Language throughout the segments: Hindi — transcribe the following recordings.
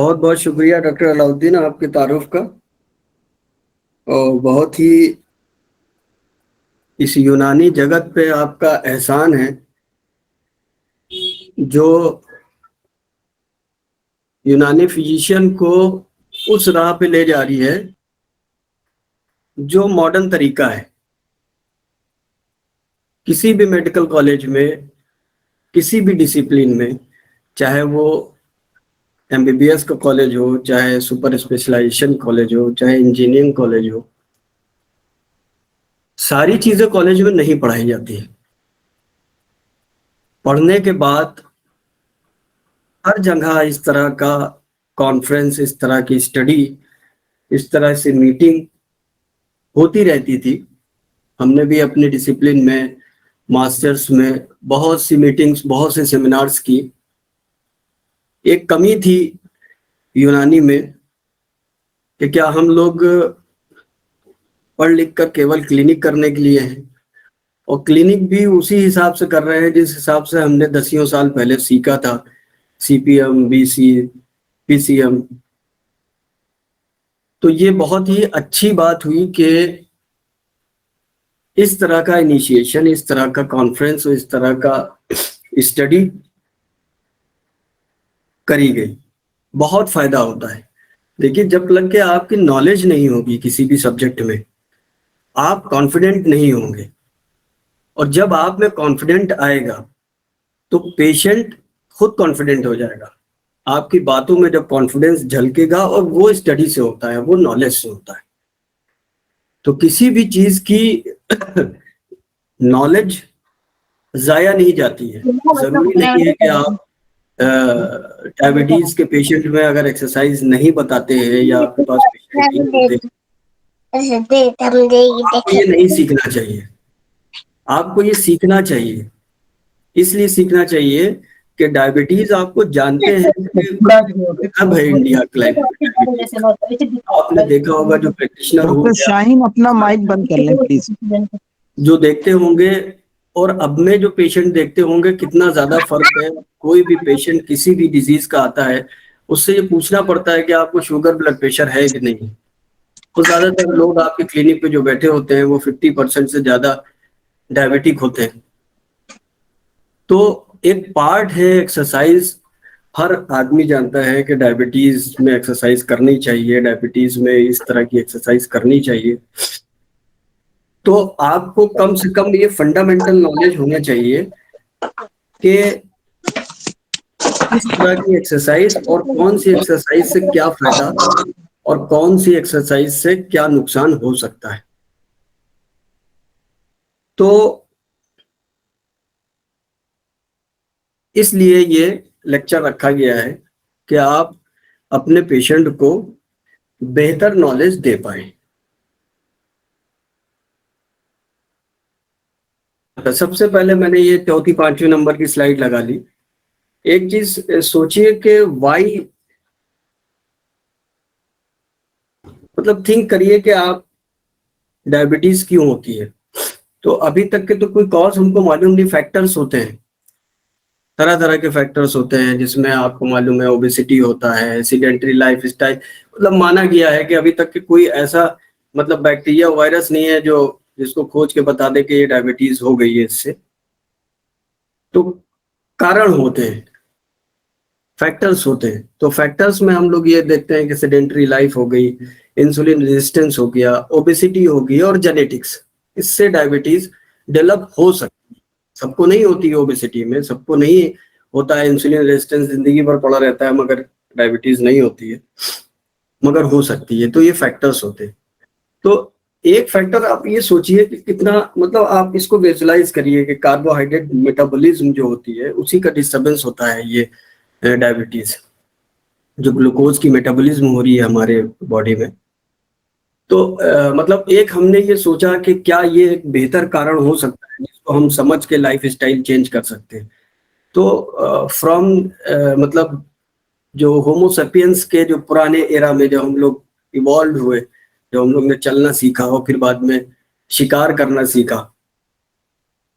बहुत बहुत शुक्रिया डॉक्टर अलाउद्दीन आपके तारुफ का। और बहुत ही इस यूनानी जगत पे आपका एहसान है जो यूनानी फिजिशियन को उस राह पे ले जा रही है जो मॉडर्न तरीका है। किसी भी मेडिकल कॉलेज में, किसी भी डिसिप्लिन में, चाहे वो एमबीबीएस का कॉलेज हो, चाहे सुपर स्पेशलाइजेशन कॉलेज हो, चाहे इंजीनियरिंग कॉलेज हो, सारी चीजें कॉलेज में नहीं पढ़ाई जाती है। पढ़ने के बाद हर जगह इस तरह का कॉन्फ्रेंस, इस तरह की स्टडी, इस तरह से मीटिंग होती रहती थी। हमने भी अपने डिसिप्लिन में, मास्टर्स में बहुत सी मीटिंग्स, बहुत से सेमिनार्स की। एक कमी थी यूनानी में कि क्या हम लोग पढ़ लिख कर केवल क्लिनिक करने के लिए हैं, और क्लिनिक भी उसी हिसाब से कर रहे हैं जिस हिसाब से हमने दसियों साल पहले सीखा था, सीपीएम, बीसी, पीसीएम। तो ये बहुत ही अच्छी बात हुई कि इस तरह का इनिशिएशन, इस तरह का कॉन्फ्रेंस, इस तरह का स्टडी करी गई। बहुत फायदा होता है। देखिए, जब तक के आपकी नॉलेज नहीं होगी किसी भी सब्जेक्ट में, आप कॉन्फिडेंट नहीं होंगे। और जब आप में कॉन्फिडेंट आएगा तो पेशेंट खुद कॉन्फिडेंट हो जाएगा। आपकी बातों में जब कॉन्फिडेंस झलकेगा, और वो स्टडी से होता है, वो नॉलेज से होता है। तो किसी भी चीज की नॉलेज जाया नहीं जाती है। जरूरी नहीं है कि आप डायबिटीज के पेशेंट में अगर एक्सरसाइज नहीं बताते हैं या आपके पास पेशेंट नहीं होते, आपको ये नहीं सीखना चाहिए। आपको ये सीखना चाहिए। इसलिए सीखना चाहिए कि डायबिटीज आपको जानते हैं कि कब है इंडिया क्लाइमेट। आपने देखा होगा जो प्रैक्टिशनर डॉक्टर शाहीन अपना माइक बंद कर लें प्लीज। जो देखते होंगे और अब में जो पेशेंट देखते होंगे, कितना ज्यादा फर्क है। कोई भी पेशेंट किसी भी डिजीज का आता है, उससे ये पूछना पड़ता है कि आपको शुगर, ब्लड प्रेशर है कि नहीं। तो ज्यादातर लोग आपके क्लिनिक पे जो बैठे होते हैं वो 50% से ज्यादा डायबिटिक होते हैं। तो एक पार्ट है एक्सरसाइज। हर आदमी जानता है कि डायबिटीज में एक्सरसाइज करनी चाहिए, डायबिटीज में इस तरह की एक्सरसाइज करनी चाहिए। तो आपको कम से कम ये फंडामेंटल नॉलेज होना चाहिए कि किस तरह की एक्सरसाइज और कौन सी एक्सरसाइज से क्या फायदा और कौन सी एक्सरसाइज से क्या नुकसान हो सकता है। तो इसलिए ये लेक्चर रखा गया है कि आप अपने पेशेंट को बेहतर नॉलेज दे पाए। सबसे पहले मैंने ये चौथी पांचवी नंबर की स्लाइड लगा ली। एक चीज सोचिए कि वाई, मतलब थिंक करिए कि आप डायबिटीज क्यों होती है। तो अभी तक के तो कोई कॉज हमको मालूम नहीं। फैक्टर्स होते हैं, तरह तरह के फैक्टर्स होते हैं, जिसमें आपको मालूम है ओबेसिटी होता है, सीडेंटरी लाइफ स्टाइल। मतलब माना गया है कि अभी तक के कोई ऐसा मतलब बैक्टीरिया, वायरस नहीं है जो जिसको खोज के बता दे कि ये डायबिटीज हो गई है इससे। तो कारण होते हैं, फैक्टर्स होते हैं। तो फैक्टर्स में हम लोग ये देखते हैं कि सेडेंटरी लाइफ हो गई, इंसुलिन रेजिस्टेंस हो गया, ओबेसिटी हो गई और जेनेटिक्स। इससे डायबिटीज डेवलप हो सकती है। सबको नहीं होती है ओबेसिटी में, सबको नहीं होता है इंसुलिन रेजिस्टेंस, जिंदगी भर पड़ा रहता है मगर डायबिटीज नहीं होती है, मगर हो सकती है। तो ये फैक्टर्स होते हैं। तो एक फैक्टर आप ये सोचिए कि कितना, मतलब आप इसको विजुलाइज करिए कि कार्बोहाइड्रेट मेटाबॉलिज्म जो होती है उसी का डिस्टर्बेंस होता है ये डायबिटीज। जो ग्लूकोज की मेटाबॉलिज्म हो रही है हमारे बॉडी में। तो मतलब एक हमने ये सोचा कि क्या ये एक बेहतर कारण हो सकता है जिसको हम समझ के लाइफ स्टाइल चेंज कर सकते हैं। तो फ्रॉम मतलब जो होमोसेपियंस के जो पुराने एरा में जब हम लोग इवॉल्व हुए, जब हम लोग ने चलना सीखा और फिर बाद में शिकार करना सीखा,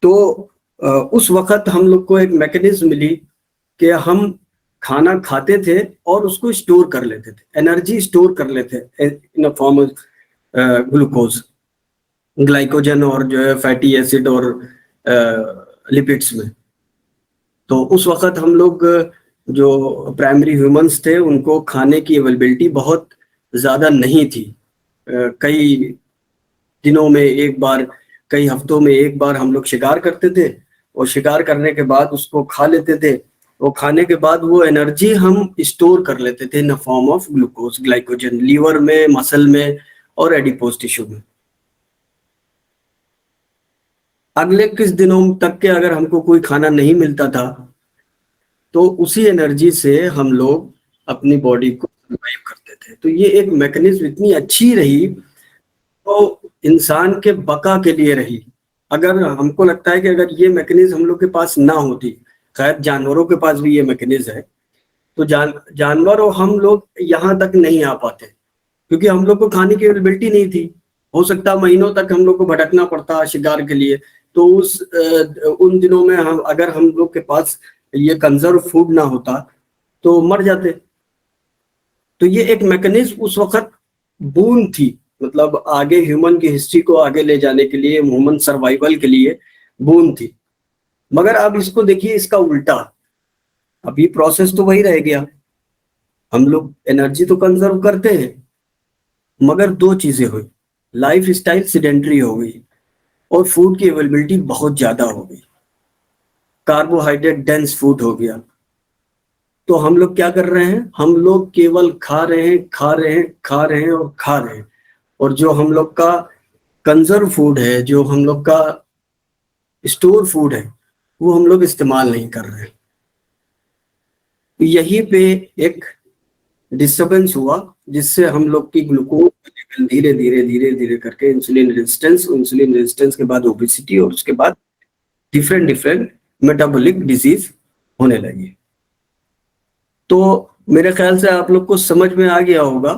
तो उस वक्त हम लोग को एक मैकेनिज्म मिली कि हम खाना खाते थे और उसको स्टोर कर लेते थे, एनर्जी स्टोर कर लेते in a form of glucose, glycogen और जो है फैटी एसिड और लिपिड्स में। तो उस वक्त हम लोग जो प्राइमरी ह्यूमंस थे उनको खाने की अवेलेबिलिटी बहुत ज़्यादा नहीं थी। कई दिनों में एक बार, कई हफ्तों में एक बार हम लोग शिकार करते थे और शिकार करने के बाद उसको खा लेते थे। वो खाने के बाद वो एनर्जी हम स्टोर कर लेते थे in form of glucose, glycogen, liver में, मसल में और एडिपोज टिश्यू में। अगले कुछ दिनों तक के अगर हमको कोई खाना नहीं मिलता था तो उसी एनर्जी से हम लोग अपनी बॉडी को सर्वाइव करते थे। तो ये एक मैकेनिज्म इतनी अच्छी रही, तो इंसान के बका के लिए रही। अगर हमको लगता है कि अगर ये मैकेनिज्म हम लोग के पास ना होती, खैर जानवरों के पास भी ये मैकेनिज्म है, तो जानवर और हम लोग यहाँ तक नहीं आ पाते, क्योंकि हम लोग को खाने की अवेलेबिलिटी नहीं थी। हो सकता महीनों तक हम लोग को भटकना पड़ता शिकार के लिए। तो उन दिनों में अगर हम लोग के पास ये कंजर्व फूड ना होता तो मर जाते। तो ये एक मैकेनिज्म उस वक्त बून थी, मतलब आगे ह्यूमन की हिस्ट्री को आगे ले जाने के लिए, ह्यूमन सर्वाइवल के लिए बून थी। मगर अब इसको देखिए, इसका उल्टा, अभी प्रोसेस तो वही रह गया। हम लोग एनर्जी तो कंजर्व करते हैं, मगर दो चीजें हुई, लाइफ स्टाइल सीडेंटरी हो गई और फूड की अवेलेबिलिटी बहुत ज्यादा हो गई, कार्बोहाइड्रेट डेंस फूड हो गया। तो हम लोग क्या कर रहे हैं, हम लोग केवल खा रहे हैं, खा रहे हैं, खा रहे हैं और खा रहे हैं, और जो हम लोग का कंजर्व फूड है, जो हम लोग का स्टोर फूड है, वो हम लोग इस्तेमाल नहीं कर रहे हैं। यहीं पे एक डिस्टर्बेंस हुआ, जिससे हम लोग की ग्लूकोज लेवल धीरे धीरे धीरे धीरे करके इंसुलिन रेजिस्टेंस के बाद ओबेसिटी और उसके बाद डिफरेंट मेटाबॉलिक डिजीज होने लगी। तो मेरे ख्याल से आप लोग को समझ में आ गया होगा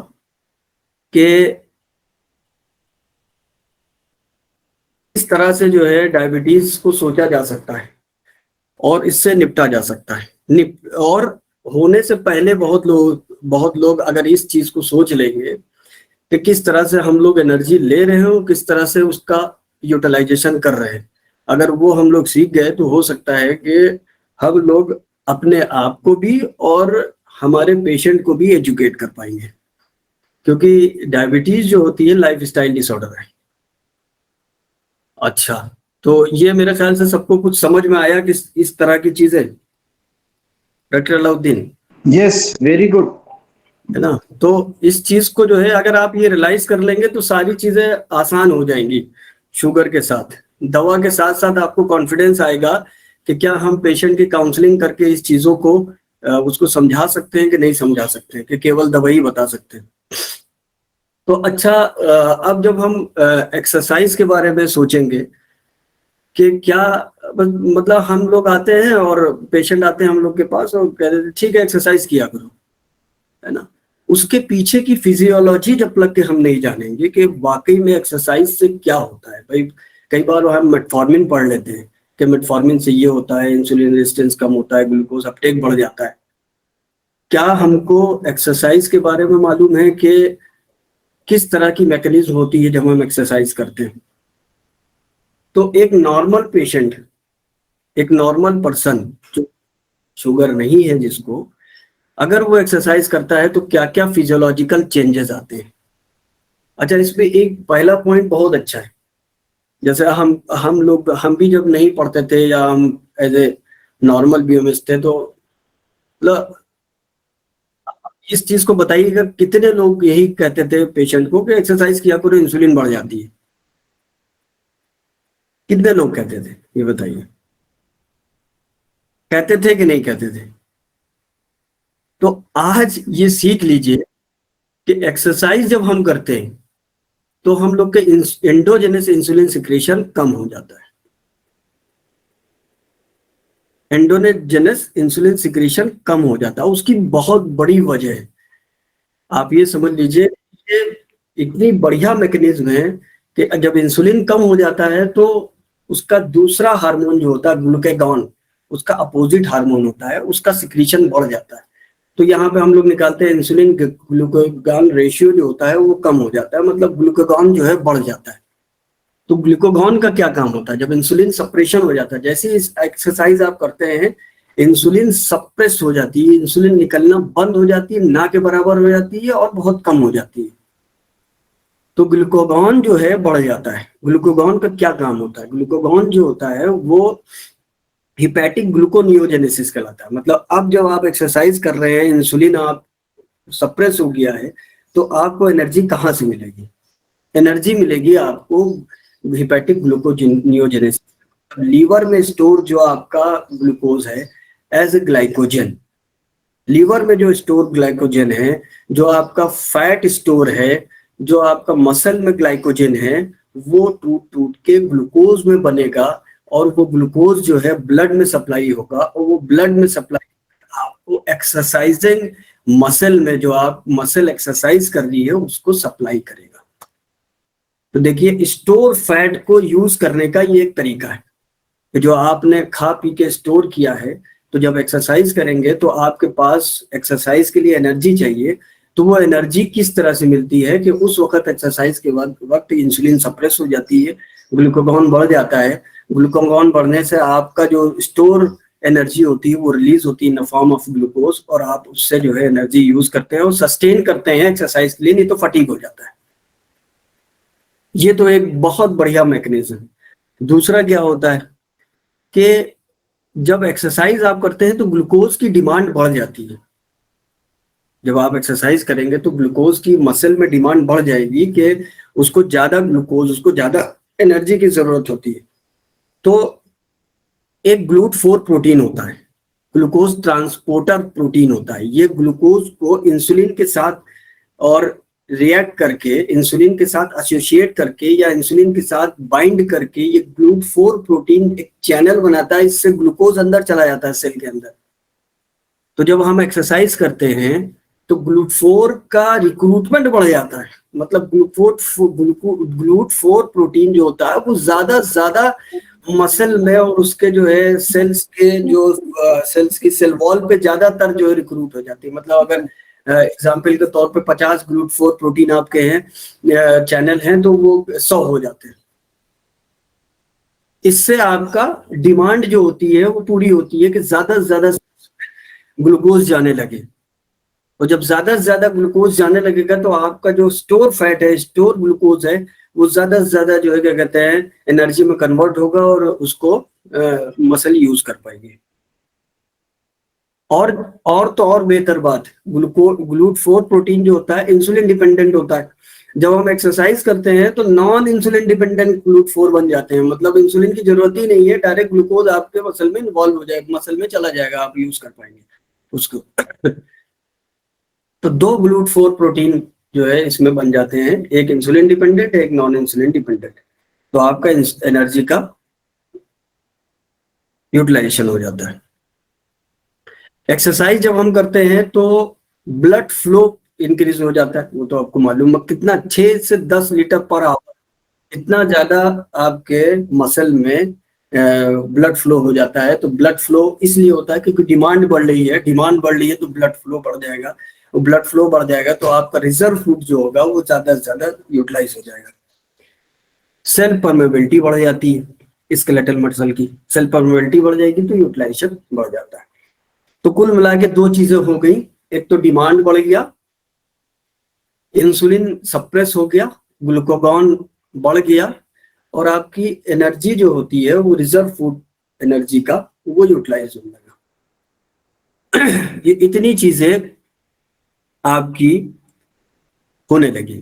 कि इस तरह से जो है डायबिटीज को सोचा जा सकता है और इससे निपटा जा सकता है। और होने से पहले बहुत लोग अगर इस चीज को सोच लेंगे कि किस तरह से हम लोग एनर्जी ले रहे हो, किस तरह से उसका यूटिलाइजेशन कर रहे हैं, अगर वो हम लोग सीख गए तो हो सकता है कि हम लोग अपने आप को भी और हमारे पेशेंट को भी एजुकेट कर पाएंगे। क्योंकि डायबिटीज जो होती है लाइफस्टाइल डिसऑर्डर है। अच्छा, तो ये मेरे ख्याल से सबको कुछ समझ में आया कि इस तरह की चीजें, doctor Alauddin? Yes, very good. है ना? तो इस चीज को जो है अगर आप ये रियलाइज कर लेंगे तो सारी चीजें आसान हो जाएंगी। शुगर के साथ, दवा के साथ साथ आपको कॉन्फिडेंस आएगा कि क्या हम पेशेंट की काउंसलिंग करके इस चीजों को उसको समझा सकते हैं कि नहीं समझा सकते हैं, कि केवल दवाई बता सकते हैं। तो अच्छा, अब जब हम एक्सरसाइज के बारे में सोचेंगे कि क्या, मतलब हम लोग आते हैं और पेशेंट आते हैं हम लोग के पास और कह देते ठीक है एक्सरसाइज किया करो, है ना? उसके पीछे की फिजियोलॉजी जब तक के हम नहीं जानेंगे कि वाकई में एक्सरसाइज से क्या होता है। भाई कई बार हम मेटफॉर्मिन पढ़ लेते हैं कि मेटफॉर्मिन से ये होता है, इंसुलिन रेजिस्टेंस कम होता है, ग्लूकोज अपटेक बढ़ जाता है। क्या हमको एक्सरसाइज के बारे में मालूम है कि किस तरह की मैकेनिज्म होती है जब हम एक्सरसाइज करते हैं? तो एक नॉर्मल पेशेंट, एक नॉर्मल पर्सन जो शुगर नहीं है जिसको, अगर वो एक्सरसाइज करता है तो क्या क्या फिजियोलॉजिकल चेंजेस आते हैं। अच्छा, इसमें एक पहला पॉइंट बहुत अच्छा है। जैसे हम भी जब नहीं पढ़ते थे या हम एज ए नॉर्मल बीएमएस थे, तो मतलब इस चीज को बताइएगा, कितने लोग यही कहते थे पेशेंट को कि एक्सरसाइज किया करो इंसुलिन बढ़ जाती है? कितने लोग कहते थे ये बताइए? कहते थे कि नहीं कहते थे? तो आज ये सीख लीजिए कि एक्सरसाइज जब हम करते हैं तो हम लोग के एंडोजेनस इंसुलिन सिक्रेशन कम हो जाता है। एंडोजेनस इंसुलिन सिक्रेशन कम हो जाता है, उसकी बहुत बड़ी वजह है। आप ये समझ लीजिए, ये इतनी बढ़िया मैकेनिज्म है कि जब इंसुलिन कम हो जाता है तो उसका दूसरा हार्मोन जो होता है ग्लूकागॉन, उसका अपोजिट हार्मोन होता है, उसका सिक्रीशन बढ़ जाता है। तो यहाँ पे हम लोग निकालते हैं इंसुलिन ग्लूकागॉन रेशियो जो होता है वो कम हो जाता है, मतलब ग्लूकागॉन जो है बढ़ जाता है। तो ग्लूकागॉन का क्या काम होता है, जब इंसुलिन सप्रेशन हो जाता है, जैसे ही एक्सरसाइज आप करते हैं इंसुलिन सप्रेस हो जाती है, इंसुलिन निकलना बंद हो जाती है, ना के बराबर हो जाती है और बहुत कम हो जाती है। तो ग्लूकागॉन जो है बढ़ जाता है। ग्लूकागॉन का क्या काम होता है, ग्लूकागॉन जो होता है वो हिपैटिक ग्लूकोनियोजेनेसिस कहलाता है। मतलब अब जब आप एक्सरसाइज कर रहे हैं, इंसुलिन आप सप्रेस हो गया है, तो आपको एनर्जी कहाँ से मिलेगी? एनर्जी मिलेगी आपको हिपैटिक ग्लूकोनियोजेनेसिस, लीवर में स्टोर जो आपका ग्लूकोज है एज ए ग्लाइकोजन। लीवर में जो स्टोर ग्लाइकोजन है, जो आपका फैट स्टोर है, जो आपका मसल में ग्लाइकोजन है, वो टूट टूट के ग्लूकोज में बनेगा और वो ग्लूकोज जो है ब्लड में सप्लाई होगा और वो ब्लड में सप्लाई आपको एक्सरसाइजिंग मसल में, जो आप मसल एक्सरसाइज कर रही है उसको सप्लाई करेगा। तो देखिए स्टोर फैट को यूज करने का ये एक तरीका है, जो आपने खा पी के स्टोर किया है, तो जब एक्सरसाइज करेंगे तो आपके पास एक्सरसाइज के लिए एनर्जी चाहिए। तो वो एनर्जी किस तरह से मिलती है कि उस वक्त एक्सरसाइज के वक्त इंसुलिन सप्रेस हो जाती है, ग्लूकागॉन बढ़ जाता है। ग्लूकागॉन बढ़ने से आपका जो स्टोर एनर्जी होती है वो रिलीज होती है in the form of glucose, और आप उससे जो है एनर्जी यूज करते हैं और सस्टेन करते हैं एक्सरसाइज के लिए, नहीं तो फटीग हो जाता है। ये तो एक बहुत बढ़िया मैकेनिज्म है। दूसरा क्या होता है कि जब एक्सरसाइज आप करते हैं तो ग्लूकोज की डिमांड बढ़ जाती है। जब आप एक्सरसाइज करेंगे तो ग्लूकोज की मसल में डिमांड बढ़ जाएगी कि उसको ज्यादा ग्लूकोज, उसको ज्यादा एनर्जी की जरूरत होती है। तो एक GLUT4 प्रोटीन होता है, ग्लूकोज ट्रांसपोर्टर प्रोटीन होता है। ये ग्लूकोज को इंसुलिन के साथ और रिएक्ट करके, इंसुलिन के साथ एसोसिएट करके या इंसुलिन के साथ बाइंड करके ये GLUT4 प्रोटीन एक चैनल बनाता है, इससे ग्लूकोज अंदर चला जाता है सेल के अंदर। तो जब हम एक्सरसाइज करते हैं तो GLUT4 का रिक्रूटमेंट बढ़ जाता है, मतलब GLUT4 प्रोटीन जो होता है वो ज्यादा मसल में और उसके जो है सेल्स के जो सेल्स की सेल वॉल पे ज्यादातर जो है रिक्रूट हो जाती है। मतलब अगर एग्जाम्पल के तौर पे 50 GLUT4 प्रोटीन आपके हैं चैनल हैं तो वो 100 हो जाते हैं। इससे आपका डिमांड जो होती है वो पूरी होती है कि ज्यादा से ज्यादा ग्लूकोज जाने लगे। और जब ज्यादा से ज्यादा ग्लूकोज जाने लगेगा तो आपका जो स्टोर फैट है, स्टोर ग्लूकोज है, वो ज्यादा से ज्यादा जो है क्या कहते हैं एनर्जी में कन्वर्ट होगा और उसको मसल यूज कर पाएंगे। और तो और बेहतर बात, GLUT4 प्रोटीन जो होता है इंसुलिन डिपेंडेंट होता है। जब हम एक्सरसाइज करते हैं तो नॉन इंसुलिन डिपेंडेंट GLUT4 बन जाते हैं, मतलब इंसुलिन की जरूरत ही नहीं है, डायरेक्ट ग्लूकोज आपके मसल में इन्वॉल्व हो जाएगा, मसल में चला जाएगा, आप यूज कर पाएंगे उसको। तो 2 GLUT4 प्रोटीन जो है इसमें बन जाते हैं, एक इंसुलिन डिपेंडेंट, एक नॉन इंसुलिन डिपेंडेंट। तो आपका एनर्जी का यूटिलाइजेशन हो जाता है। एक्सरसाइज जब हम करते हैं तो ब्लड फ्लो इंक्रीज हो जाता है, वो तो आपको मालूम है कितना, 6 से 10 लीटर पर आवर इतना ज्यादा आपके मसल में ब्लड फ्लो हो जाता है। तो ब्लड फ्लो इसलिए होता है क्योंकि डिमांड बढ़ रही है, डिमांड बढ़ रही है तो ब्लड फ्लो बढ़ जाएगा, और ब्लड फ्लो बढ़ जाएगा तो आपका रिजर्व फूड जो होगा वो ज्यादा से ज्यादा यूटिलाइज हो जाएगा। सेल परमेबिलिटी बढ़ जाती है, स्केलेटल मसल की सेल परमेबिलिटी बढ़ जाएगी तो यूटिलाइजेशन बढ़ जाता है। तो कुल मिला के 2 चीजें हो गई, एक तो डिमांड बढ़ गया, इंसुलिन सप्रेस हो गया, ग्लूकागॉन बढ़ गया, और आपकी एनर्जी जो होती है वो रिजर्व फूड एनर्जी का वो यूटिलाइज होने लगा। ये इतनी चीजें आपकी होने लगी।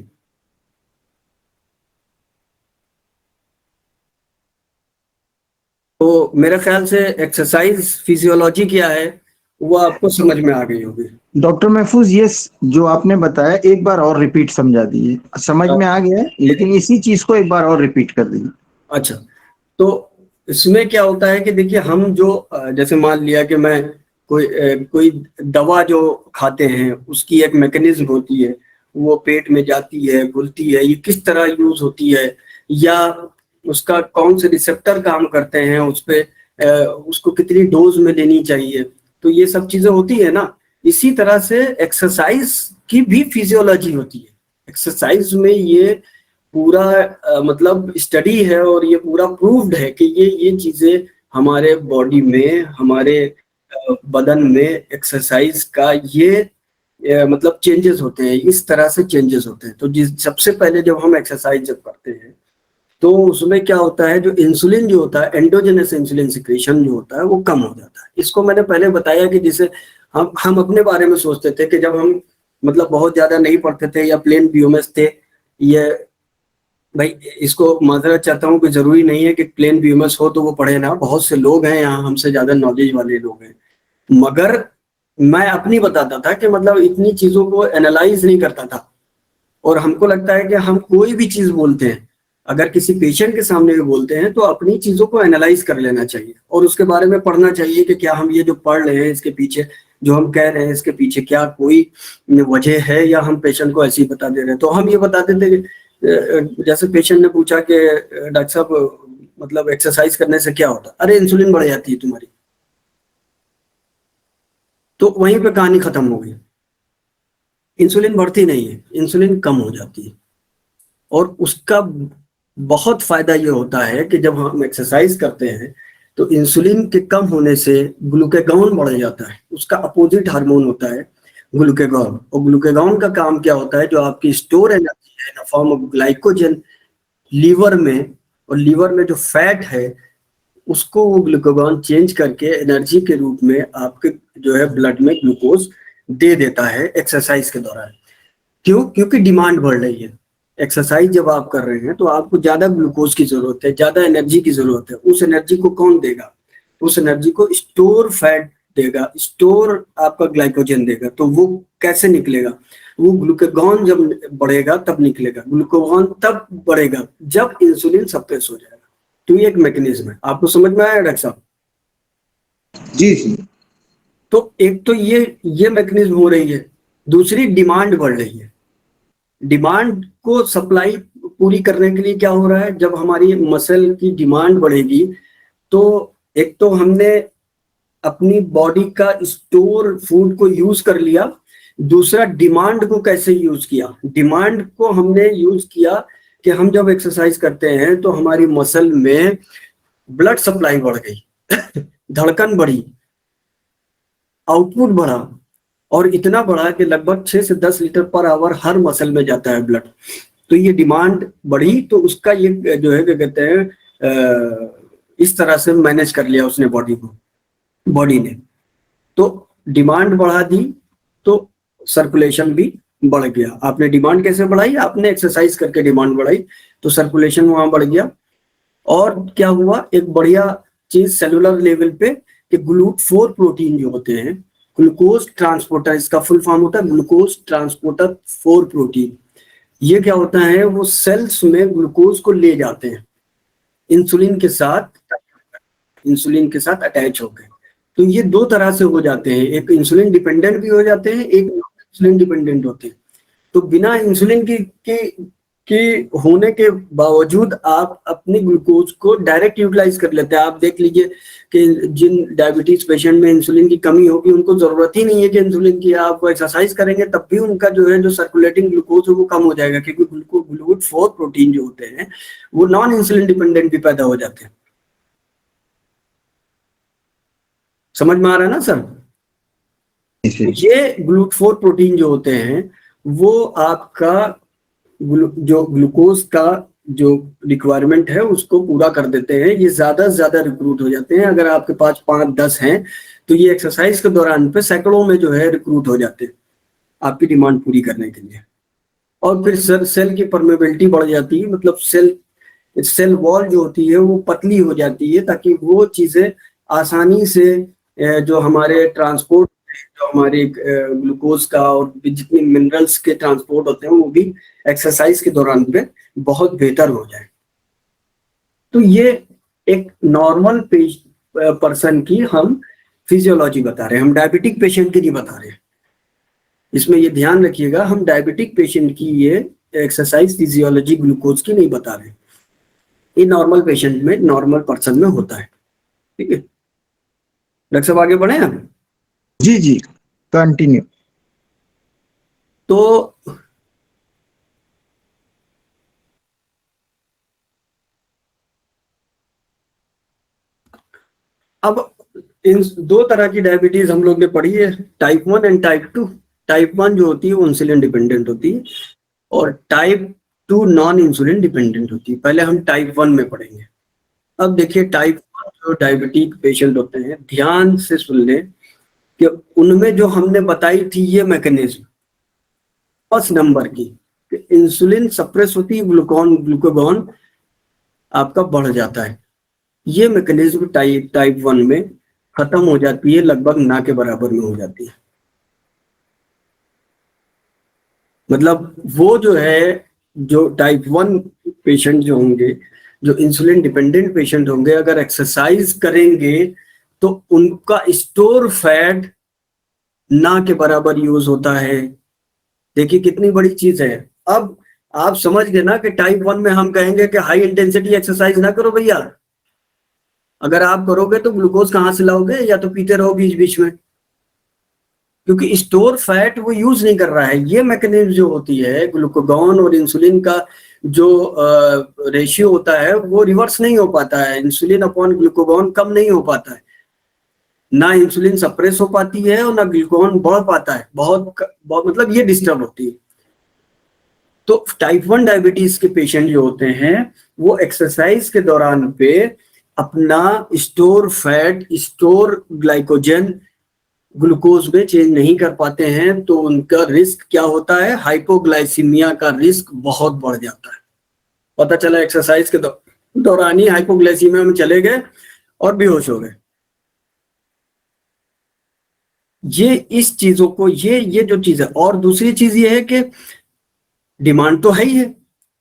तो मेरे ख्याल से एक्सरसाइज फिजियोलॉजी क्या है वो आपको समझ में आ गई होगी। डॉक्टर महफूज, ये जो आपने बताया एक बार और रिपीट समझा दीजिए। समझ में आ गया है, लेकिन इसी चीज को एक बार और रिपीट कर दीजिए। अच्छा, तो इसमें क्या होता है कि देखिए हम जो जैसे मान लिया कि मैं कोई दवा जो खाते हैं उसकी एक मैकेनिज्म होती है, वो पेट में जाती है, घुलती है, ये किस तरह यूज होती है, या उसका कौन से रिसेप्टर काम करते हैं उस पे, उसको कितनी डोज में लेनी चाहिए, तो ये सब चीजें होती है ना। इसी तरह से एक्सरसाइज की भी फिजियोलॉजी होती है। एक्सरसाइज में ये पूरा मतलब स्टडी है और ये पूरा प्रूव्ड है कि ये चीजें हमारे बॉडी में, हमारे बदन में एक्सरसाइज का ये मतलब चेंजेस होते हैं, इस तरह से चेंजेस होते हैं। तो जिस सबसे पहले जब हम एक्सरसाइज जब करते हैं तो उसमें क्या होता है, जो इंसुलिन जो होता है, एंडोजेनस इंसुलिन सिक्रेशन जो होता है वो कम हो जाता है। इसको मैंने पहले बताया कि जिसे हम अपने बारे में सोचते थे कि जब हम मतलब बहुत ज्यादा नहीं पढ़ते थे या प्लेन बीओएमएस थे, ये भाई इसको माजरत चाहता हूँ कि जरूरी नहीं है कि प्लेन बीओएमएस हो तो वो पढ़े ना, बहुत से लोग हैं यहाँ हमसे ज्यादा नॉलेज वाले लोग हैं, मगर मैं अपनी बताता था कि मतलब इतनी चीजों को एनालाइज नहीं करता था। और हमको लगता है कि हम कोई भी चीज बोलते हैं, अगर किसी पेशेंट के सामने भी बोलते हैं तो अपनी चीजों को एनालाइज कर लेना चाहिए और उसके बारे में पढ़ना चाहिए कि क्या हम ये जो पढ़ रहे हैं इसके पीछे, जो हम कह रहे हैं इसके पीछे क्या कोई वजह है या हम पेशेंट को ऐसे ही बता दे रहे हैं। तो हम ये बताते थे कि जैसे पेशेंट ने पूछा कि डॉक्टर साहब मतलब एक्सरसाइज करने से क्या होता है, अरे इंसुलिन बढ़ जाती है तुम्हारी। तो वहीं पे कहानी खत्म हो गई। इंसुलिन बढ़ती नहीं है, इंसुलिन कम हो जाती है। और उसका बहुत फायदा ये होता है कि जब हम एक्सरसाइज करते हैं तो इंसुलिन के कम होने से ग्लूकागॉन बढ़ जाता है, उसका अपोजिट हार्मोन होता है ग्लूकागॉन। और ग्लूकागॉन का काम क्या होता है, जो आपकी स्टोर एनर्जी है in form of glycogen liver में, और लीवर में जो फैट है उसको वो ग्लूकागॉन चेंज करके एनर्जी के रूप में आपके जो है ब्लड में ग्लूकोज दे देता है एक्सरसाइज के दौरान। क्यों? क्योंकि डिमांड बढ़ रही है। एक्सरसाइज जब आप कर रहे हैं तो आपको ज्यादा ग्लूकोज की जरूरत है, ज्यादा एनर्जी की जरूरत है। उस एनर्जी को कौन देगा? उस एनर्जी को स्टोर फैट देगा, स्टोर आपका ग्लाइकोजन देगा। तो वो कैसे निकलेगा? वो ग्लूकागॉन जब बढ़ेगा तब निकलेगा। ग्लूकागॉन तब बढ़ेगा जब इंसुलिन सप्रेस हो जाएगा। तो ये एक मैकेनिज्म है। आपको समझ में आया डॉक्टर साहब? जी जी। तो एक तो ये मैकेनिज्म हो रही है, दूसरी डिमांड बढ़ रही है। डिमांड को सप्लाई पूरी करने के लिए क्या हो रहा है, जब हमारी मसल की डिमांड बढ़ेगी तो एक तो हमने अपनी बॉडी का स्टोर फूड को यूज कर लिया, दूसरा डिमांड को कैसे यूज किया? डिमांड को हमने यूज किया कि हम जब एक्सरसाइज करते हैं तो हमारी मसल में ब्लड सप्लाई बढ़ गई धड़कन बढ़ी, आउटपुट बढ़ा, और इतना बढ़ा कि लगभग 6 से 10 लीटर पर आवर हर मसल में जाता है ब्लड। तो ये डिमांड बढ़ी, तो उसका ये जो है क्या कहते हैं इस तरह से मैनेज कर लिया उसने बॉडी को, बॉडी ने। तो डिमांड बढ़ा दी तो सर्कुलेशन भी बढ़ गया। आपने डिमांड कैसे बढ़ाई? आपने एक्सरसाइज करके डिमांड बढ़ाई, तो सर्कुलेशन वहां बढ़ गया। और क्या हुआ, एक बढ़िया चीज सेलुलर लेवल पे कि GLUT4 प्रोटीन जो होते हैं, ग्लूकोज ट्रांसपोर्टर, इसका फुल फॉर्म होता है ग्लूकोज ट्रांसपोर्टर 4 प्रोटीन। ये क्या होता है, वो सेल्स में ग्लूकोज को ले जाते हैं इंसुलिन के साथ, इंसुलिन के साथ अटैच होकर। तो ये दो तरह से हो जाते हैं, एक इंसुलिन डिपेंडेंट भी हो जाते हैं, एक इंसुलिन डिपेंडेंट होते हैं। तो बिना इंसुलिन की होने के बावजूद आप अपने ग्लूकोज को डायरेक्ट यूटिलाइज कर लेते हैं। आप देख लीजिए कि जिन डायबिटीज पेशेंट में इंसुलिन की कमी होगी उनको जरूरत ही नहीं है कि इंसुलिन की, आप एक्सरसाइज करेंगे तब भी उनका जो है जो सर्कुलेटिंग ग्लूकोज है वो कम हो जाएगा, क्योंकि GLUT4 प्रोटीन जो होते हैं वो नॉन इंसुलिन डिपेंडेंट भी पैदा हो जाते हैं। समझ में आ रहा है ना सर? ये GLUT4 प्रोटीन जो होते हैं वो आपका जो ग्लूकोज का जो रिक्वायरमेंट है उसको पूरा कर देते हैं। ये ज्यादा से ज्यादा रिक्रूट हो जाते हैं। अगर आपके पास 5-10 हैं तो ये एक्सरसाइज के दौरान पे सैकड़ों में जो है रिक्रूट हो जाते हैं आपकी डिमांड पूरी करने के लिए। और फिर सेल की परमेबिलिटी बढ़ जाती है, मतलब सेल वॉल जो होती है वो पतली हो जाती है, ताकि वो चीजें आसानी से जो हमारे ट्रांसपोर्ट, जो हमारे ग्लूकोज का और जितने मिनरल्स के ट्रांसपोर्ट होते हैं वो भी एक्सरसाइज के दौरान पे बहुत बेहतर हो जाए। तो ये एक नॉर्मल पर्सन की हम फिजियोलॉजी बता रहे हैं, हम डायबिटिक पेशेंट की नहीं बता रहे हैं। इसमें ये ध्यान रखिएगा, हम डायबिटिक पेशेंट की ये एक्सरसाइज फिजियोलॉजी ग्लूकोज की नहीं बता रहे। ये नॉर्मल पेशेंट में, नॉर्मल पर्सन में होता है। ठीक है डॉक्टर साहब, आगे बढ़े हम? जी जी। कंटिन्यू। तो अब इन दो तरह की डायबिटीज हम लोग ने पढ़ी है, टाइप 1 एंड टाइप 2। टाइप 1 जो होती है वो इंसुलिन डिपेंडेंट होती है और टाइप 2 नॉन इंसुलिन डिपेंडेंट होती है। पहले हम टाइप 1 में पढ़ेंगे। अब देखिए टाइप 1 जो डायबिटिक पेशेंट होते हैं, ध्यान से सुन लें कि उनमें जो हमने बताई थी ये मैकेनिज्म फर्स्ट नंबर की, इंसुलिन सप्रेस होती है, ग्लूकागॉन आपका बढ़ जाता है। ये मैकेनिज्म टाइप 1 में खत्म हो जाती है, लगभग ना के बराबर में हो जाती है। मतलब वो जो है, जो टाइप 1 पेशेंट जो होंगे, जो इंसुलिन डिपेंडेंट पेशेंट होंगे, अगर एक्सरसाइज करेंगे तो उनका स्टोर फैट ना के बराबर यूज होता है। देखिए कितनी बड़ी चीज है। अब आप समझ गए ना कि टाइप 1 में हम कहेंगे कि हाई इंटेंसिटी एक्सरसाइज ना करो भैया। अगर आप करोगे तो ग्लूकोज कहाँ से लाओगे, या तो पीते रहो बीच बीच में, क्योंकि स्टोर फैट वो यूज नहीं कर रहा है। ये मैकेनिज्म जो होती है, ग्लूकागॉन और इंसुलिन का जो रेशियो होता है वो रिवर्स नहीं हो पाता है। इंसुलिन अपॉन ग्लूकागॉन कम नहीं हो पाता है, ना इंसुलिन सप्रेस हो पाती है और ना ग्लूकागॉन बढ़ पाता है। बहुत मतलब ये डिस्टर्ब होती है। तो टाइप 1 डायबिटीज के पेशेंट जो होते हैं वो एक्सरसाइज के दौरान पे अपना store fat, store glycogen glucose में चेंज नहीं कर पाते हैं, तो उनका रिस्क क्या होता है, हाइपोग्लाइसीमिया का रिस्क बहुत बढ़ जाता है। पता चला एक्सरसाइज के दौरान ही हाइपोग्लाइसीमिया में चले गए और बेहोश हो गए। ये इस चीजों को, ये जो चीज है। और दूसरी चीज ये है कि डिमांड तो है ही है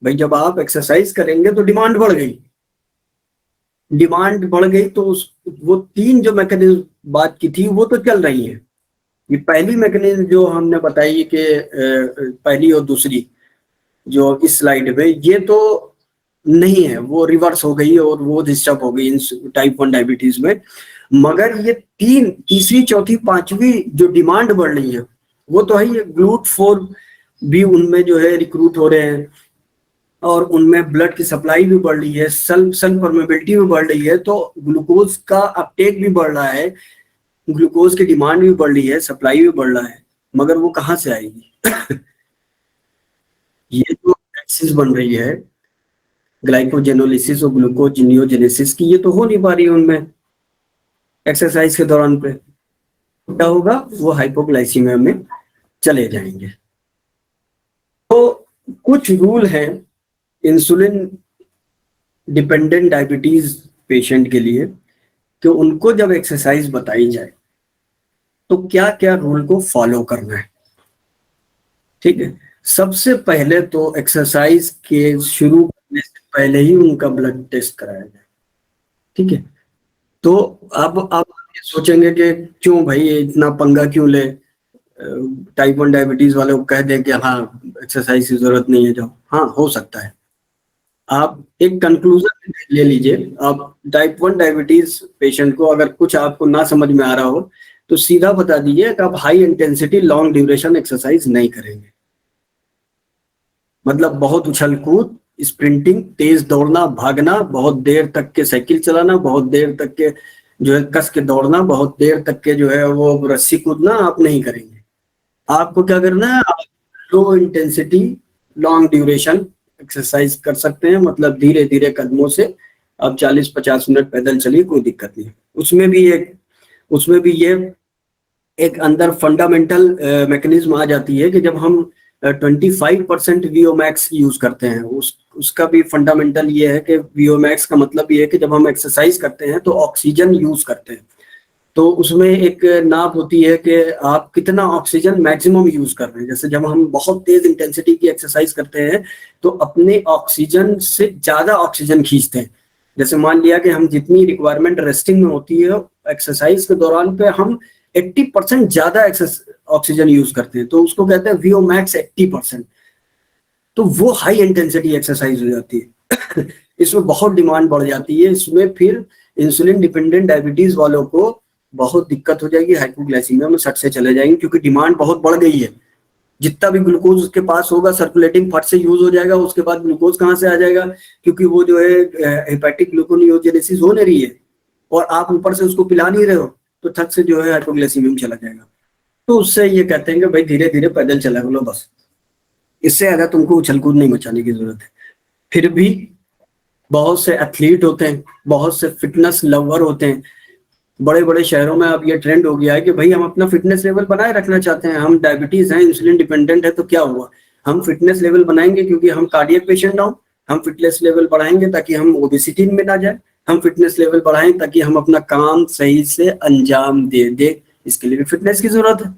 भाई, जब आप एक्सरसाइज करेंगे तो डिमांड बढ़ गई। डिमांड बढ़ गई तो वो तीन जो मैकेनिज्म बात की थी वो तो चल रही है। ये पहली मैकेनिज्म जो हमने बताई कि पहली और दूसरी जो इस स्लाइड में, ये तो नहीं है, वो रिवर्स हो गई और वो डिस्टर्ब हो गई इन टाइप 1 डायबिटीज में। मगर ये तीसरी चौथी पांचवी जो डिमांड बढ़ रही है वो तो है ही। GLUT4 भी उनमें जो है रिक्रूट हो रहे हैं और उनमें ब्लड की सप्लाई भी बढ़ रही है, सल परमेबिलिटी भी बढ़ रही है, तो ग्लूकोज का अपटेक भी बढ़ रहा है, ग्लूकोज की डिमांड भी बढ़ रही है, सप्लाई भी बढ़ रहा है। मगर वो कहाँ से आएगी? ये जो एक्सिस बन रही है ग्लाइकोजेनोलिसिस और ग्लूकोज नियोजेनेसिस की, ये तो हो नहीं पा रही है उनमें एक्सरसाइज के दौरान पे। क्या होगा, वो हाइपोग्लाइसीमिया में चले जाएंगे। तो कुछ रूल हैं इंसुलिन डिपेंडेंट डायबिटीज पेशेंट के लिए कि उनको जब एक्सरसाइज बताई जाए तो क्या क्या रूल को फॉलो करना है। ठीक है, सबसे पहले तो एक्सरसाइज के शुरू करने से पहले ही उनका ब्लड टेस्ट कराया जाए। ठीक है, तो अब आप सोचेंगे कि क्यों भाई इतना पंगा क्यों ले, टाइप 1 डायबिटीज वाले को कह दें कि हाँ एक्सरसाइज की जरूरत नहीं है। जाओ, हाँ हो सकता है। आप एक कंक्लूजन ले लीजिए। आप टाइप 1 डायबिटीज पेशेंट को अगर कुछ आपको ना समझ में आ रहा हो तो सीधा बता दीजिए कि आप high intensity long duration exercise नहीं करेंगे। मतलब बहुत उछल कूद, स्प्रिंटिंग, तेज दौड़ना, भागना, बहुत देर तक के साइकिल चलाना, बहुत देर तक के जो है कस के दौड़ना, बहुत देर तक के जो है वो रस्सी कूदना आप नहीं करेंगे। आपको क्या करना है, आप low intensity long duration exercise कर सकते हैं। मतलब धीरे धीरे कदमों से आप 40-50 मिनट पैदल चलिए, कोई दिक्कत नहीं। उसमें भी ये एक अंदर फंडामेंटल मैकेनिज्म आ जाती है कि जब हम 25% वीओमैक्स यूज करते हैं, उसका भी फंडामेंटल ये है कि वीओमैक्स का मतलब ये है कि जब हम एक्सरसाइज करते हैं तो ऑक्सीजन यूज करते हैं। तो उसमें एक नाप होती है कि आप कितना ऑक्सीजन मैक्सिमम यूज कर रहे हैं। जैसे जब हम बहुत तेज इंटेंसिटी की एक्सरसाइज करते हैं तो अपने ऑक्सीजन से ज्यादा ऑक्सीजन खींचते हैं। जैसे मान लिया कि हम जितनी रिक्वायरमेंट रेस्टिंग में होती है, एक्सरसाइज के दौरान पे हम 80% ज्यादा ऑक्सीजन यूज करते हैं, तो उसको कहते हैं वीओमैक्स 80%। तो वो हाई इंटेंसिटी एक्सरसाइज हो जाती है। इसमें बहुत डिमांड बढ़ जाती है। इसमें फिर इंसुलिन डिपेंडेंट डायबिटीज वालों को बहुत दिक्कत हो जाएगी, हाइपोग्लाइसीमिया में सट से चले जाएंगे, क्योंकि डिमांड बहुत बढ़ गई है। जितना भी ग्लूकोज उसके पास होगा सर्कुलेटिंग फट से यूज हो जाएगा, उसके बाद ग्लूकोज कहाँ से आ जाएगा, क्योंकि वो जो है हेपेटिक ग्लूकोनियोजेनेसिस हो नहीं रही है और आप ऊपर से उसको पिला नहीं रहे हो, तो थक से जो है हाइपोग्लाइसीमिया में चला जाएगा। तो उससे ये कहते हैं कि भाई धीरे धीरे पैदल चला लो बस, इससे ज्यादा तुमको उछल कूद नहीं मचाने की जरूरत है। फिर भी बहुत से एथलीट होते हैं, बहुत से फिटनेस लवर होते हैं, बड़े बड़े शहरों में अब ये ट्रेंड हो गया है कि भाई हम अपना फिटनेस लेवल बनाए रखना चाहते हैं, हम डायबिटीज हैं, इंसुलिन डिपेंडेंट है, तो क्या हुआ, हम फिटनेस लेवल बनाएंगे क्योंकि हम कार्डियक पेशेंट ना हो, हम फिटनेस लेवल बढ़ाएंगे ताकि हम ओबेसिटी में ना जाए, हम फिटनेस लेवल बढ़ाएं ताकि हम अपना काम सही से अंजाम दे, इसके लिए भी फिटनेस की जरूरत है।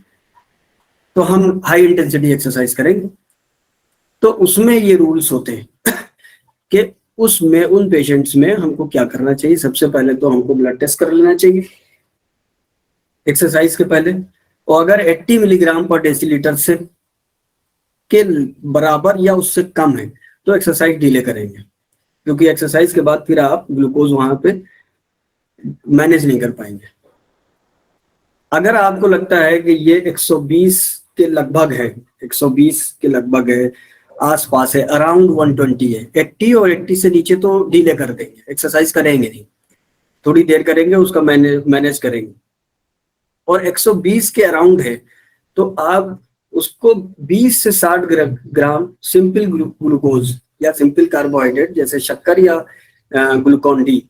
तो हम हाई इंटेंसिटी एक्सरसाइज करेंगे, तो उसमें ये रूल्स होते हैं कि उसमें उन पेशेंट्स में हमको क्या करना चाहिए। सबसे पहले तो हमको ब्लड टेस्ट कर लेना चाहिए एक्सरसाइज के पहले, और अगर 80 मिलीग्राम पर डेसीलीटर से के बराबर या उससे कम है तो एक्सरसाइज डिले करेंगे, क्योंकि एक्सरसाइज के बाद फिर आप ग्लूकोज वहां पे मैनेज नहीं कर पाएंगे। अगर आपको लगता है कि ये 120 के लगभग है, 120 के लगभग है, आसपास है, अराउंड 120 है, 80 और 80 से नीचे तो डिले कर देंगे, एक्सरसाइज करेंगे नहीं, थोड़ी देर करेंगे, उसका मैनेज करेंगे। और 120 के अराउंड है तो आप उसको 20 से 60 ग्राम सिंपल ग्लूकोज या सिंपल कार्बोहाइड्रेट जैसे शक्कर या ग्लूकॉन डी,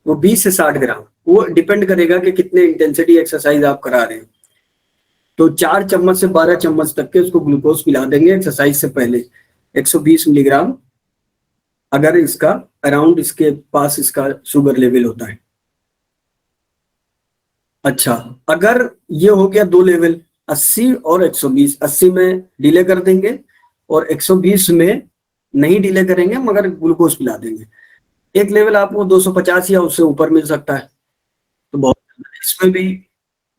वो 20 से 60 ग्राम, वो डिपेंड करेगा कि कितने इंटेंसिटी एक्सरसाइज आप करा रहे हैं। तो 4 चम्मच से 12 चम्मच तक के उसको ग्लूकोज पिला देंगे एक्सरसाइज से पहले, 120 मिलीग्राम, अगर इसका अराउंड इसके पास इसका शुगर लेवल होता है। अच्छा, अगर ये हो गया दो लेवल 80 और 120, 80 में डिले कर देंगे और 120 में नहीं डिले करेंगे मगर ग्लूकोज पिला देंगे। एक लेवल आपको 250 या उससे ऊपर मिल सकता है, तो बहुत, इसमें भी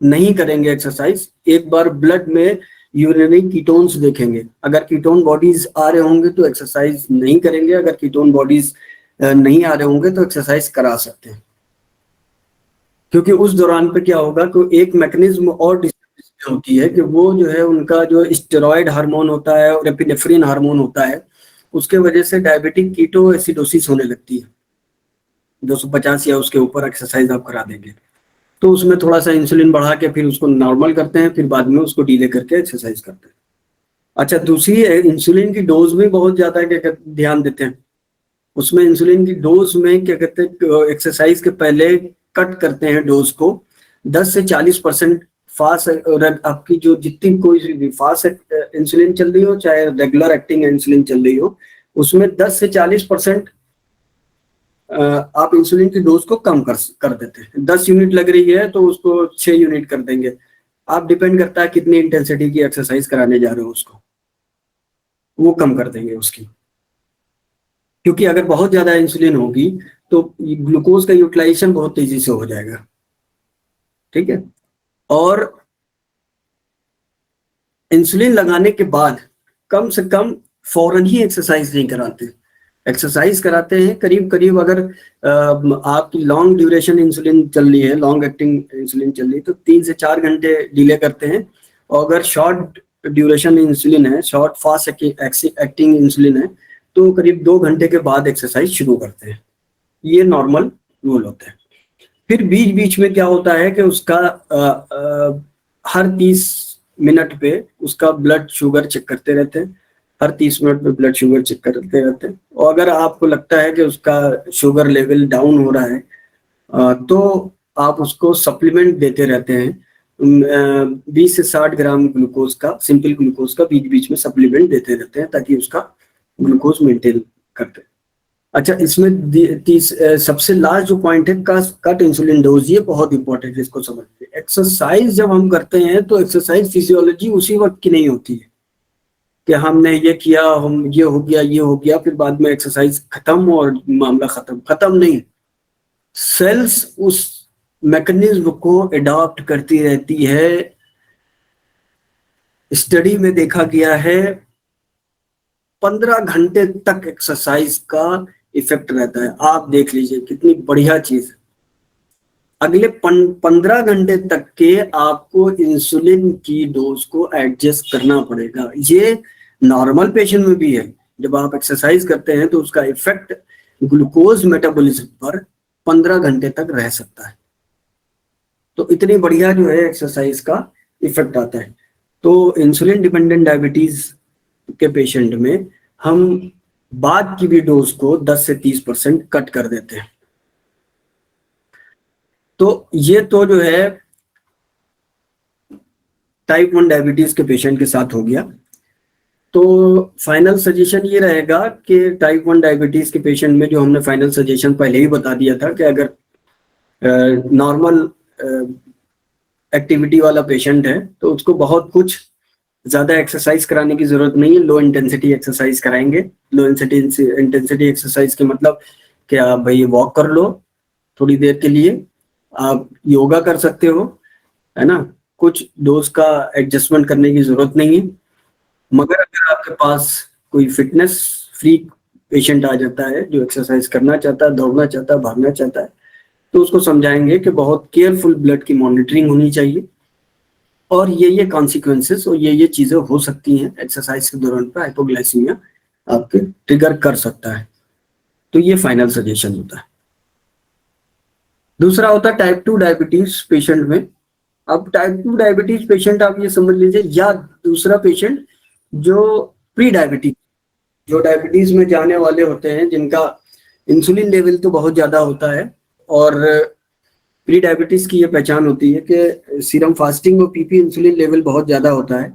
नहीं करेंगे एक्सरसाइज। एक बार ब्लड में यूरिनरी कीटोन्स देखेंगे, अगर कीटोन बॉडीज आ रहे होंगे तो एक्सरसाइज नहीं करेंगे, अगर कीटोन बॉडीज नहीं आ रहे होंगे तो एक्सरसाइज करा सकते हैं, क्योंकि उस दौरान पे क्या होगा कि एक मैकेनिज्म और डिस्टर्ब होती है कि वो जो है उनका जो स्टेरॉयड हार्मोन होता है और एपिनेफ्रिन हार्मोन होता है, उसके वजह से डायबिटिक कीटो एसिडोसिस होने लगती है। 250 या उसके ऊपर एक्सरसाइज आप करा देंगे तो उसमें थोड़ा सा इंसुलिन बढ़ा के फिर उसको नॉर्मल करते हैं, फिर बाद में उसको डिले करके एक्सरसाइज करते हैं। अच्छा, दूसरी है इंसुलिन की डोज में बहुत ज्यादा क्या ध्यान देते हैं, उसमें इंसुलिन की डोज में क्या कहते हैं, एक्सरसाइज के पहले कट करते हैं डोज को 10 से 40% फास्ट, और आपकी जो जितनी कोई भी फास्ट इंसुलिन चल रही हो चाहे रेगुलर एक्टिंग इंसुलिन चल रही हो, उसमें 10 से 40% आप इंसुलिन की डोज को कम कर देते हैं। 10 यूनिट लग रही है तो उसको 6 यूनिट कर देंगे, आप डिपेंड करता है कितनी इंटेंसिटी की एक्सरसाइज कराने जा रहे हो उसको, वो कम कर देंगे उसकी, क्योंकि अगर बहुत ज्यादा इंसुलिन होगी तो ग्लूकोज का यूटिलाइजेशन बहुत तेजी से हो जाएगा। ठीक है, और इंसुलिन लगाने के बाद कम से कम फौरन ही एक्सरसाइज नहीं कराते, एक्सरसाइज कराते हैं करीब करीब, अगर आपकी लॉन्ग ड्यूरेशन इंसुलिन चल रही है, लॉन्ग एक्टिंग इंसुलिन चल रही है तो 3 से 4 घंटे डिले करते हैं, और अगर शॉर्ट ड्यूरेशन इंसुलिन है, शॉर्ट फास्ट एक्टिंग इंसुलिन है, तो करीब 2 घंटे के बाद एक्सरसाइज शुरू करते हैं। ये नॉर्मल रूल होता है। फिर बीच बीच में क्या होता है कि उसका हर 30 मिनट पे उसका ब्लड शुगर चेक करते रहते हैं, हर 30 मिनट पे ब्लड शुगर चेक करते रहते हैं, और अगर आपको लगता है कि उसका शुगर लेवल डाउन हो रहा है तो आप उसको सप्लीमेंट देते रहते हैं, 20 से 60 ग्राम ग्लूकोज का, सिंपल ग्लूकोज का बीच बीच में सप्लीमेंट देते रहते हैं ताकि उसका ग्लूकोज मेंटेन करते हैं। अच्छा, इसमें सबसे लास्ट जो पॉइंट है कट इंसुलिन डोज, ये बहुत इंपॉर्टेंट है, इसको समझते हैं। एक्सरसाइज जब हम करते हैं तो एक्सरसाइज फिजियोलॉजी उसी वक्त की नहीं होती है कि हमने ये किया, हम ये हो गया ये हो गया, फिर बाद में एक्सरसाइज खत्म और मामला खत्म नहीं। सेल्स उस मैकेनिज्म को अडॉप्ट करती रहती है। स्टडी में देखा गया है 15 घंटे तक एक्सरसाइज का इफेक्ट रहता है। आप देख लीजिए कितनी बढ़िया चीज है। अगले 15 घंटे तक के आपको इंसुलिन की डोज को एडजस्ट करना पड़ेगा। ये नॉर्मल पेशेंट में भी है। जब आप एक्सरसाइज करते हैं तो उसका इफेक्ट ग्लूकोज मेटाबॉलिज्म पर 15 घंटे तक रह सकता है। तो इतनी बढ़िया जो है एक्सरसाइज का इफेक्ट आता है। तो इंसुलिन डिपेंडेंट डायबिटीज के पेशेंट में हम बाद की भी डोज को 10 से 30% कट कर देते हैं। तो ये तो जो है टाइप 1 डायबिटीज के पेशेंट के साथ हो गया। तो फाइनल सजेशन ये रहेगा कि टाइप 1 डायबिटीज के पेशेंट में जो हमने फाइनल सजेशन पहले ही बता दिया था कि अगर नॉर्मल एक्टिविटी वाला पेशेंट है तो उसको बहुत कुछ ज्यादा एक्सरसाइज कराने की जरूरत नहीं है। लो इंटेंसिटी एक्सरसाइज कराएंगे। लो इंटेंसिटी एक्सरसाइज के मतलब कि आप भाई वॉक कर लो थोड़ी देर के लिए, आप योगा कर सकते हो, है ना, कुछ डोज का एडजस्टमेंट करने की जरूरत नहीं है। मगर अगर आपके पास कोई फिटनेस फ्रीक पेशेंट आ जाता है जो एक्सरसाइज करना चाहता है, दौड़ना चाहता है, भागना चाहता है, तो उसको समझाएंगे कि बहुत केयरफुल ब्लड की मॉनिटरिंग होनी चाहिए और ये कॉन्सिक्वेंसेस और ये चीजें हो सकती हैं एक्सरसाइज के दौरान पर हाइपोग्लाइसीमिया आपके ट्रिगर कर सकता है। तो ये फाइनल सजेशन होता है। दूसरा होता है टाइप 2 डायबिटीज पेशेंट में। अब टाइप 2 डायबिटीज पेशेंट आप ये समझ लीजिए, या दूसरा पेशेंट जो प्री डायबिटीज, जो डायबिटीज में जाने वाले होते हैं जिनका इंसुलिन लेवल तो बहुत ज्यादा होता है। और प्री डायबिटीज की ये पहचान होती है कि सीरम फास्टिंग और पीपी इंसुलिन लेवल बहुत ज्यादा होता है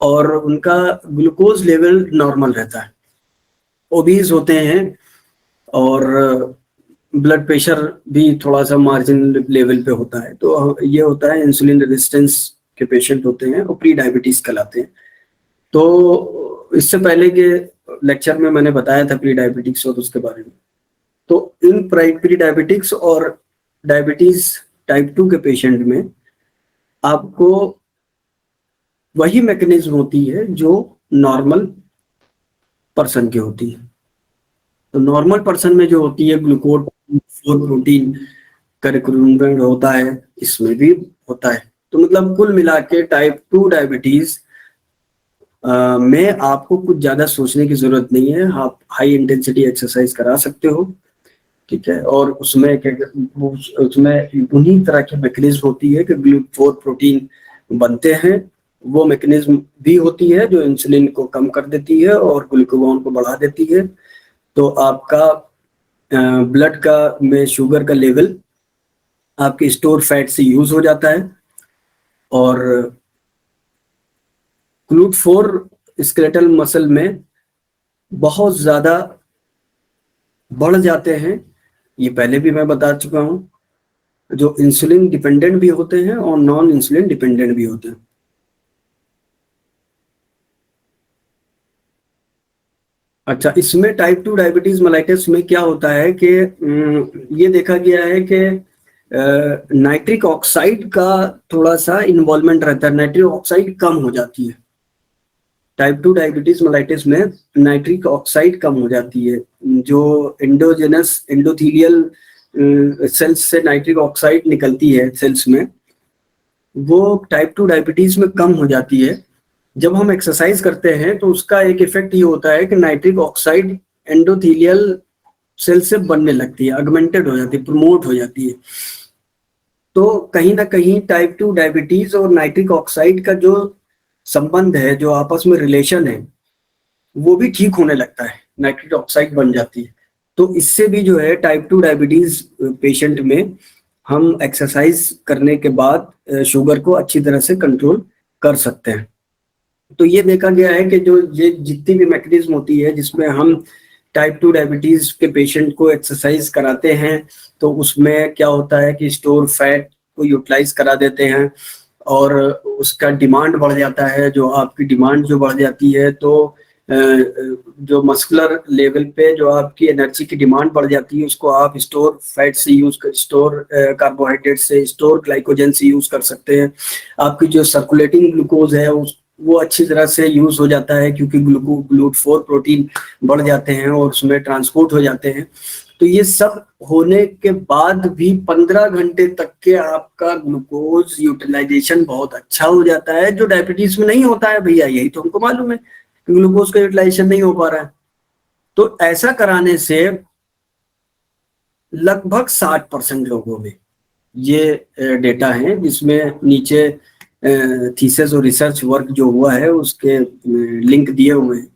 और उनका ग्लूकोज लेवल नॉर्मल रहता है, ओबीज होते हैं और ब्लड प्रेशर भी थोड़ा सा मार्जिन लेवल पे होता है। तो ये होता है इंसुलिन रेजिस्टेंस के पेशेंट होते हैं और प्री डायबिटीज कहलाते हैं। तो इससे पहले के लेक्चर में मैंने बताया था प्री डायबिटिक्स और उसके बारे में। तो इन प्री डायबिटिक्स और डायबिटीज टाइप 2 के पेशेंट में आपको वही मैकेनिज्म होती है जो नॉर्मल पर्सन की होती है। तो नॉर्मल पर्सन में जो होती है ग्लूकोज 4 प्रोटीन का रिक्वायरमेंट होता है, इसमें भी होता है। तो मतलब कुल मिला के टाइप 2 डायबिटीज में आपको कुछ ज्यादा सोचने की जरूरत नहीं है। आप हाई इंटेंसिटी एक्सरसाइज करा सकते हो, ठीक है, और उसमें उन्हीं तरह की मैकेनिज्म होती है कि ग्लूकोज 4 प्रोटीन बनते हैं। वो मैकेनिज्म भी होती है जो इंसुलिन को कम कर देती है और ग्लूकागॉन को बढ़ा देती है। तो आपका ब्लड का में शुगर का लेवल आपके स्टोर फैट से यूज हो जाता है और GLUT4 स्केलेटल मसल में बहुत ज्यादा बढ़ जाते हैं। ये पहले भी मैं बता चुका हूं, जो इंसुलिन डिपेंडेंट भी होते हैं और नॉन इंसुलिन डिपेंडेंट भी होते हैं। अच्छा, इसमें टाइप 2 डायबिटीज मेलाइटस में क्या होता है कि ये देखा गया है कि नाइट्रिक ऑक्साइड का थोड़ा सा इन्वॉल्वमेंट रहता है, नाइट्रिक ऑक्साइड कम हो जाती है। टाइप 2 डायबिटीज मेलाइटिस में नाइट्रिक ऑक्साइड कम हो जाती है। जो एंडोजेनस एंडोथीलियल सेल्स से नाइट्रिक ऑक्साइड निकलती है सेल्स में, वो टाइप 2 डायबिटीज में कम हो जाती है। जब हम एक्सरसाइज करते हैं तो उसका एक इफेक्ट ये होता है कि नाइट्रिक ऑक्साइड एंडोथीलियल सेल से बनने लगती है, अगमेंटेड हो जाती है, प्रमोट हो जाती है। तो कहीं ना कहीं टाइप 2 डायबिटीज और नाइट्रिक ऑक्साइड का जो संबंध है, जो आपस में रिलेशन है, वो भी ठीक होने लगता है, नाइट्रिक ऑक्साइड बन जाती है। तो इससे भी जो है टाइप 2 डायबिटीज पेशेंट में हम एक्सरसाइज करने के बाद शुगर को अच्छी तरह से कंट्रोल कर सकते हैं। तो ये देखा गया है कि जो ये जितनी भी मैकेनिज्म होती है जिसमें हम टाइप 2 डायबिटीज के पेशेंट को एक्सरसाइज कराते हैं, तो उसमें क्या होता है कि स्टोर फैट को यूटिलाइज करा देते हैं और उसका डिमांड बढ़ जाता है। जो आपकी डिमांड जो बढ़ जाती है, तो जो मस्कुलर लेवल पे जो आपकी एनर्जी की डिमांड बढ़ जाती है, उसको आप स्टोर फैट से यूज कर, स्टोर कार्बोहाइड्रेट से, स्टोर ग्लाइकोजन से यूज कर सकते हैं। आपकी जो सर्कुलेटिंग ग्लूकोज है वो अच्छी तरह से यूज हो जाता है, क्योंकि GLUT4 प्रोटीन बढ़ जाते हैं और उसमें ट्रांसपोर्ट हो जाते हैं। तो ये सब होने के बाद भी 15 घंटे तक के आपका ग्लूकोज यूटिलाइजेशन बहुत अच्छा हो जाता है, जो डायबिटीज में नहीं होता है भैया, यही तो हमको मालूम है कि ग्लूकोज का यूटिलाइजेशन नहीं हो पा रहा है। तो ऐसा कराने से लगभग 60% लोगों में ये डेटा है, जिसमें नीचे थीसिस और रिसर्च वर्क जो हुआ है उसके लिंक दिए हुए हैं।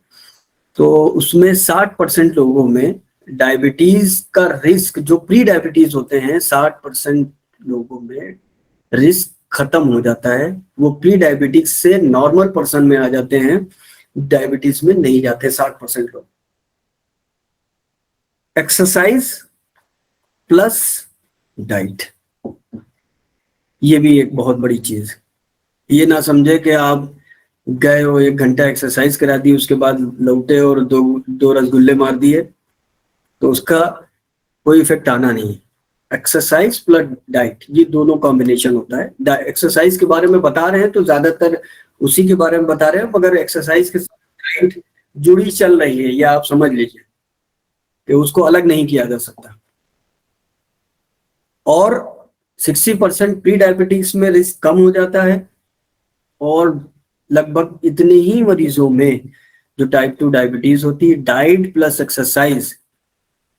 तो उसमें 60% लोगों में डायबिटीज का रिस्क, जो प्री डायबिटीज होते हैं, 60% लोगों में रिस्क खत्म हो जाता है। वो प्री डायबिटीज से नॉर्मल पर्सन में आ जाते हैं, डायबिटीज में नहीं जाते 60% लोग। एक्सरसाइज प्लस डाइट, ये भी एक बहुत बड़ी चीज। ये ना समझे कि आप गए हो 1 घंटा एक्सरसाइज करा दी, उसके बाद लौटे और दो रसगुल्ले मार दिए, तो उसका कोई इफेक्ट आना नहीं है। एक्सरसाइज प्लस डाइट, ये दोनों कॉम्बिनेशन होता है। एक्सरसाइज के बारे में बता रहे हैं तो ज्यादातर उसी के बारे में बता रहे हैं, मगर एक्सरसाइज के साथ डाइट जुड़ी चल रही है, या आप समझ लीजिए कि उसको अलग नहीं किया जा सकता। और 60% प्री डायबिटीज में रिस्क कम हो जाता है, और लगभग इतने ही मरीजों में जो टाइप 2 डायबिटीज होती है, डाइट प्लस एक्सरसाइज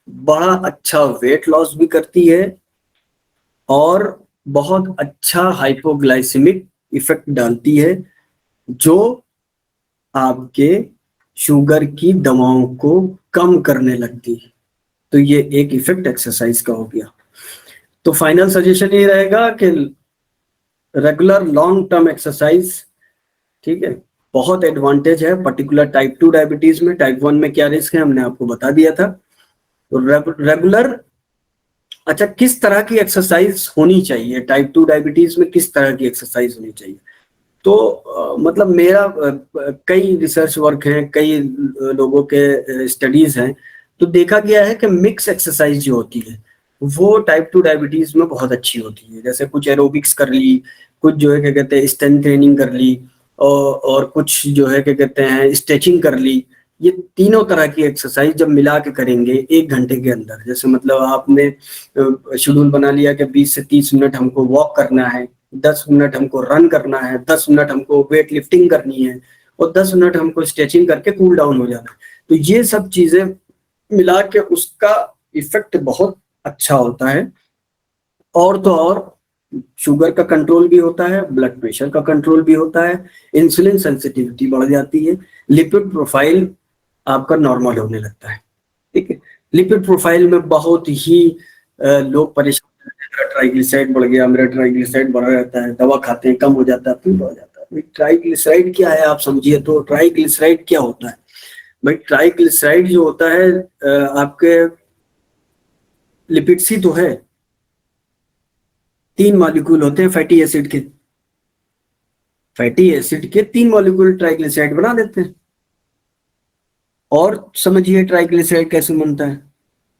बड़ा अच्छा वेट लॉस भी करती है और बहुत अच्छा हाइपोग्लाइसेमिक इफेक्ट डालती है, जो आपके शुगर की दवाओं को कम करने लगती है। तो ये एक इफेक्ट एक्सरसाइज का हो गया। तो फाइनल सजेशन ये रहेगा कि रेगुलर लॉन्ग टर्म एक्सरसाइज, ठीक है, बहुत एडवांटेज है, पर्टिकुलर टाइप 2 डायबिटीज में। टाइप 1 में क्या रिस्क है हमने आपको बता दिया था। तो रेगुलर, अच्छा, किस तरह की एक्सरसाइज होनी चाहिए टाइप 2 डायबिटीज में, किस तरह की एक्सरसाइज होनी चाहिए? तो मतलब मेरा कई रिसर्च वर्क हैं, कई लोगों के स्टडीज हैं, तो देखा गया है कि मिक्स एक्सरसाइज जो होती है वो टाइप 2 डायबिटीज में बहुत अच्छी होती है। जैसे कुछ एरोबिक्स कर ली, कुछ जो है क्या कहते हैं स्ट्रेंथ ट्रेनिंग कर ली, और कुछ जो है क्या कहते हैं स्ट्रेचिंग कर ली। ये तीनों तरह की एक्सरसाइज जब मिला के करेंगे 1 घंटे के अंदर, जैसे मतलब आपने शेड्यूल बना लिया कि 20 से 30 मिनट हमको वॉक करना है, 10 मिनट हमको रन करना है, 10 मिनट हमको वेट लिफ्टिंग करनी है, और 10 मिनट हमको स्ट्रेचिंग करके कूल डाउन हो जाना है। तो ये सब चीजें मिला के उसका इफेक्ट बहुत अच्छा होता है। और तो और शुगर का कंट्रोल भी होता है, ब्लड प्रेशर का कंट्रोल भी होता है, इंसुलिन सेंसिटिविटी बढ़ जाती है, लिपिड प्रोफाइल आपका नॉर्मल होने लगता है। ठीक है, लिपिड प्रोफाइल में बहुत ही लोग परेशान रहते हैं, मेरा ट्राइग्लिसराइड बढ़ गया, मेरा ट्राइग्लिसराइड बढ़ा रहता है, दवा खाते हैं कम हो जाता है, फिर बढ़ जाता है। ट्राइग्लिसराइड क्या है आप समझिए। तो ट्राइग्लिसराइड क्या होता है भाई? ट्राइग्लिसराइड जो होता है आपके लिपिड्स ही तो है, 3 मॉलिक्यूल होते हैं फैटी एसिड के, फैटी एसिड के 3 मॉलिक्यूल ट्राइग्लिसराइड बना देते हैं। और समझिए ट्राइग्लिसराइड कैसे बनता है।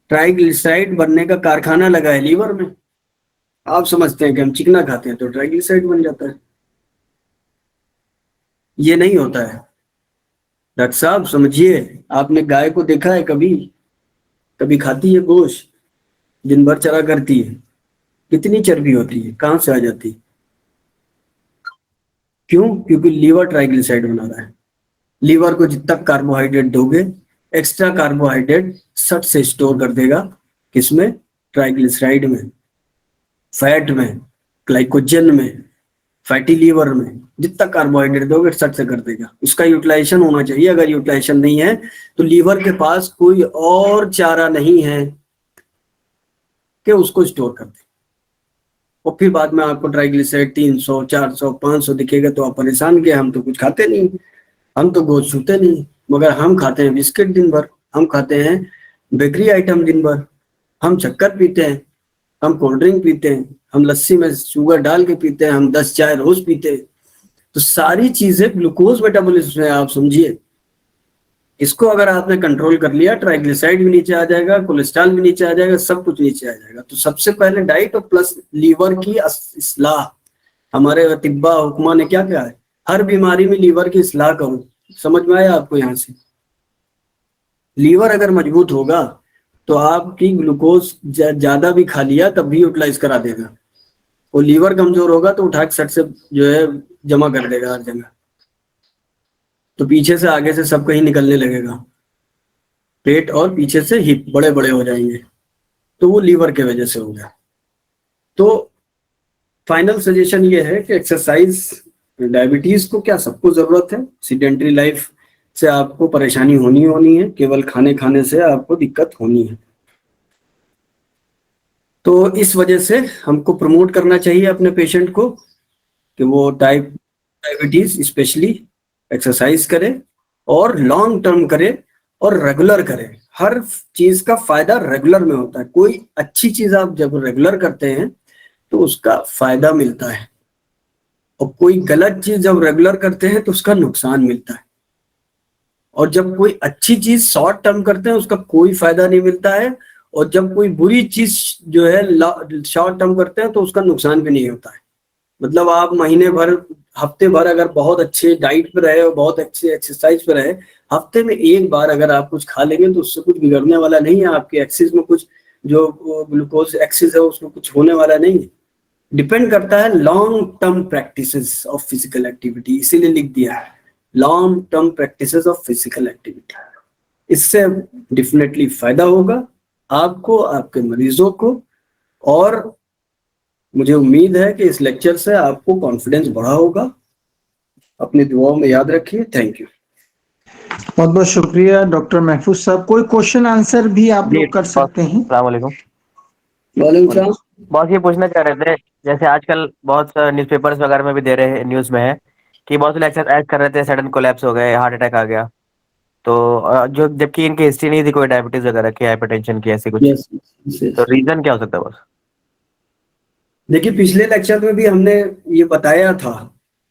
ट्राइग्लिसराइड बनने का कारखाना लगा है लीवर में। आप समझते हैं कि हम चिकना खाते हैं तो ट्राइग्लिसराइड बन जाता है, ये नहीं होता है डॉक्टर साहब, समझिए। आपने गाय को देखा है कभी? कभी खाती है गोश्त, दिन भर चरा करती है, कितनी चर्बी होती है, कहां से आ जाती है? क्यों? क्योंकि लीवर ट्राइग्लिसराइड बना रहा है। लीवर को जितना कार्बोहाइड्रेट दोगे, एक्स्ट्रा कार्बोहाइड्रेट सट से स्टोर कर देगा, किसमें? ट्राइग्लिसराइड में, फैट में, ग्लाइकोजन में, फैटी लीवर में। जितना कार्बोहाइड्रेट दोगे सट से कर देगा। उसका यूटिलाइजेशन होना चाहिए। अगर यूटिलाइजेशन नहीं है तो लीवर के पास कोई और चारा नहीं है कि उसको स्टोर कर दे, और फिर बाद में आपको ट्राइग्लिसराइड 300, 400, 500 दिखेगा तो आप परेशान के हम तो कुछ खाते नहीं, हम तो गोश्त छूते नहीं, मगर हम खाते हैं बिस्किट दिन भर, हम खाते हैं बेकरी आइटम दिन भर, हम शक्कर पीते हैं, हम कोल्ड ड्रिंक पीते हैं, हम लस्सी में शुगर डाल के पीते हैं, हम 10 चाय रोज पीते हैं। तो सारी चीजें ग्लूकोज मेटाबॉलिज्म है, आप समझिए। इसको अगर आपने कंट्रोल कर लिया, ट्राइग्लिसराइड भी नीचे आ जाएगा, कोलेस्ट्रॉल भी नीचे आ जाएगा, सब कुछ नीचे आ जाएगा। तो सबसे पहले डाइट और प्लस लीवर की इस्लाह। हमारे तिब्बा हुक्मा ने क्या कहा है? हर बीमारी में लीवर की इस्लाह करो। समझ में आया आपको? यहाँ से लीवर अगर मजबूत होगा तो आपकी ग्लूकोज ज्यादा भी खा लिया तब भी यूटिलाइज करा देगा। वो लीवर कमजोर होगा तो उठा के सट से जो है जमा कर देगा हर जगह, तो पीछे से आगे से सब कहीं निकलने लगेगा, पेट और पीछे से हिप बड़े बड़े हो जाएंगे, तो वो लीवर के वजह से हो गया। तो फाइनल सजेशन ये है कि एक्सरसाइज, डायबिटीज को क्या सबको जरूरत है, सीडेंटरी लाइफ से आपको परेशानी होनी है, केवल खाने खाने से आपको दिक्कत होनी है। तो इस वजह से हमको प्रमोट करना चाहिए अपने पेशेंट को कि वो डायबिटीज स्पेशली एक्सरसाइज करे और लॉन्ग टर्म करे और रेगुलर करे। हर चीज का फायदा रेगुलर में होता है। कोई अच्छी चीज आप जब रेगुलर करते हैं तो उसका फायदा मिलता है, और कोई गलत चीज जब रेगुलर करते हैं तो उसका नुकसान मिलता है। और जब कोई अच्छी चीज शॉर्ट टर्म करते हैं उसका कोई फायदा नहीं मिलता है, और जब कोई बुरी चीज जो है शॉर्ट टर्म करते हैं तो उसका नुकसान भी नहीं होता है। मतलब आप महीने भर, हफ्ते भर अगर बहुत अच्छे डाइट पे रहे और बहुत अच्छे एक्सरसाइज पे रहे, हफ्ते में एक बार अगर आप कुछ खा लेंगे तो उससे कुछ बिगड़ने वाला नहीं है। आपके एक्सिस में कुछ जो ग्लूकोज एक्सिस है उसमें कुछ होने वाला नहीं है। डिपेंड करता है long term practices of physical activity, इसीलिए लिख दिया है long term practices of physical activity. इससे डेफिनेटली फायदा होगा आपको, आपके मरीजों को, और मुझे उम्मीद है कि इस लेक्चर से आपको कॉन्फिडेंस बढ़ा होगा। अपनी दुआओं में याद रखिए। Thank you. बहुत बहुत शुक्रिया डॉक्टर महफूज साहब। कोई क्वेश्चन आंसर भी आप लोग कर सकते हैं। अस्सलाम वालेकुम। वालेकुम सलाम। बॉस ये पूछना चाह रहे थे, जैसे आजकल बहुत न्यूज़पेपर्स वगैरह में भी दे रहे हैं, न्यूज़ में है कि बहुत से लोग एक्सरसाइज कर रहे थे, सडन कोलैप्स हो गए, हार्ट अटैक आ गया। तो जो जबकि इनकी हिस्ट्री नहीं थी कोई डायबिटीज वगैरह की, हाइपरटेंशन की, ऐसी कुछ। यस तो रीजन क्या हो सकता है बॉस? देखिए, पिछले लेक्चर में भी हमने ये बताया था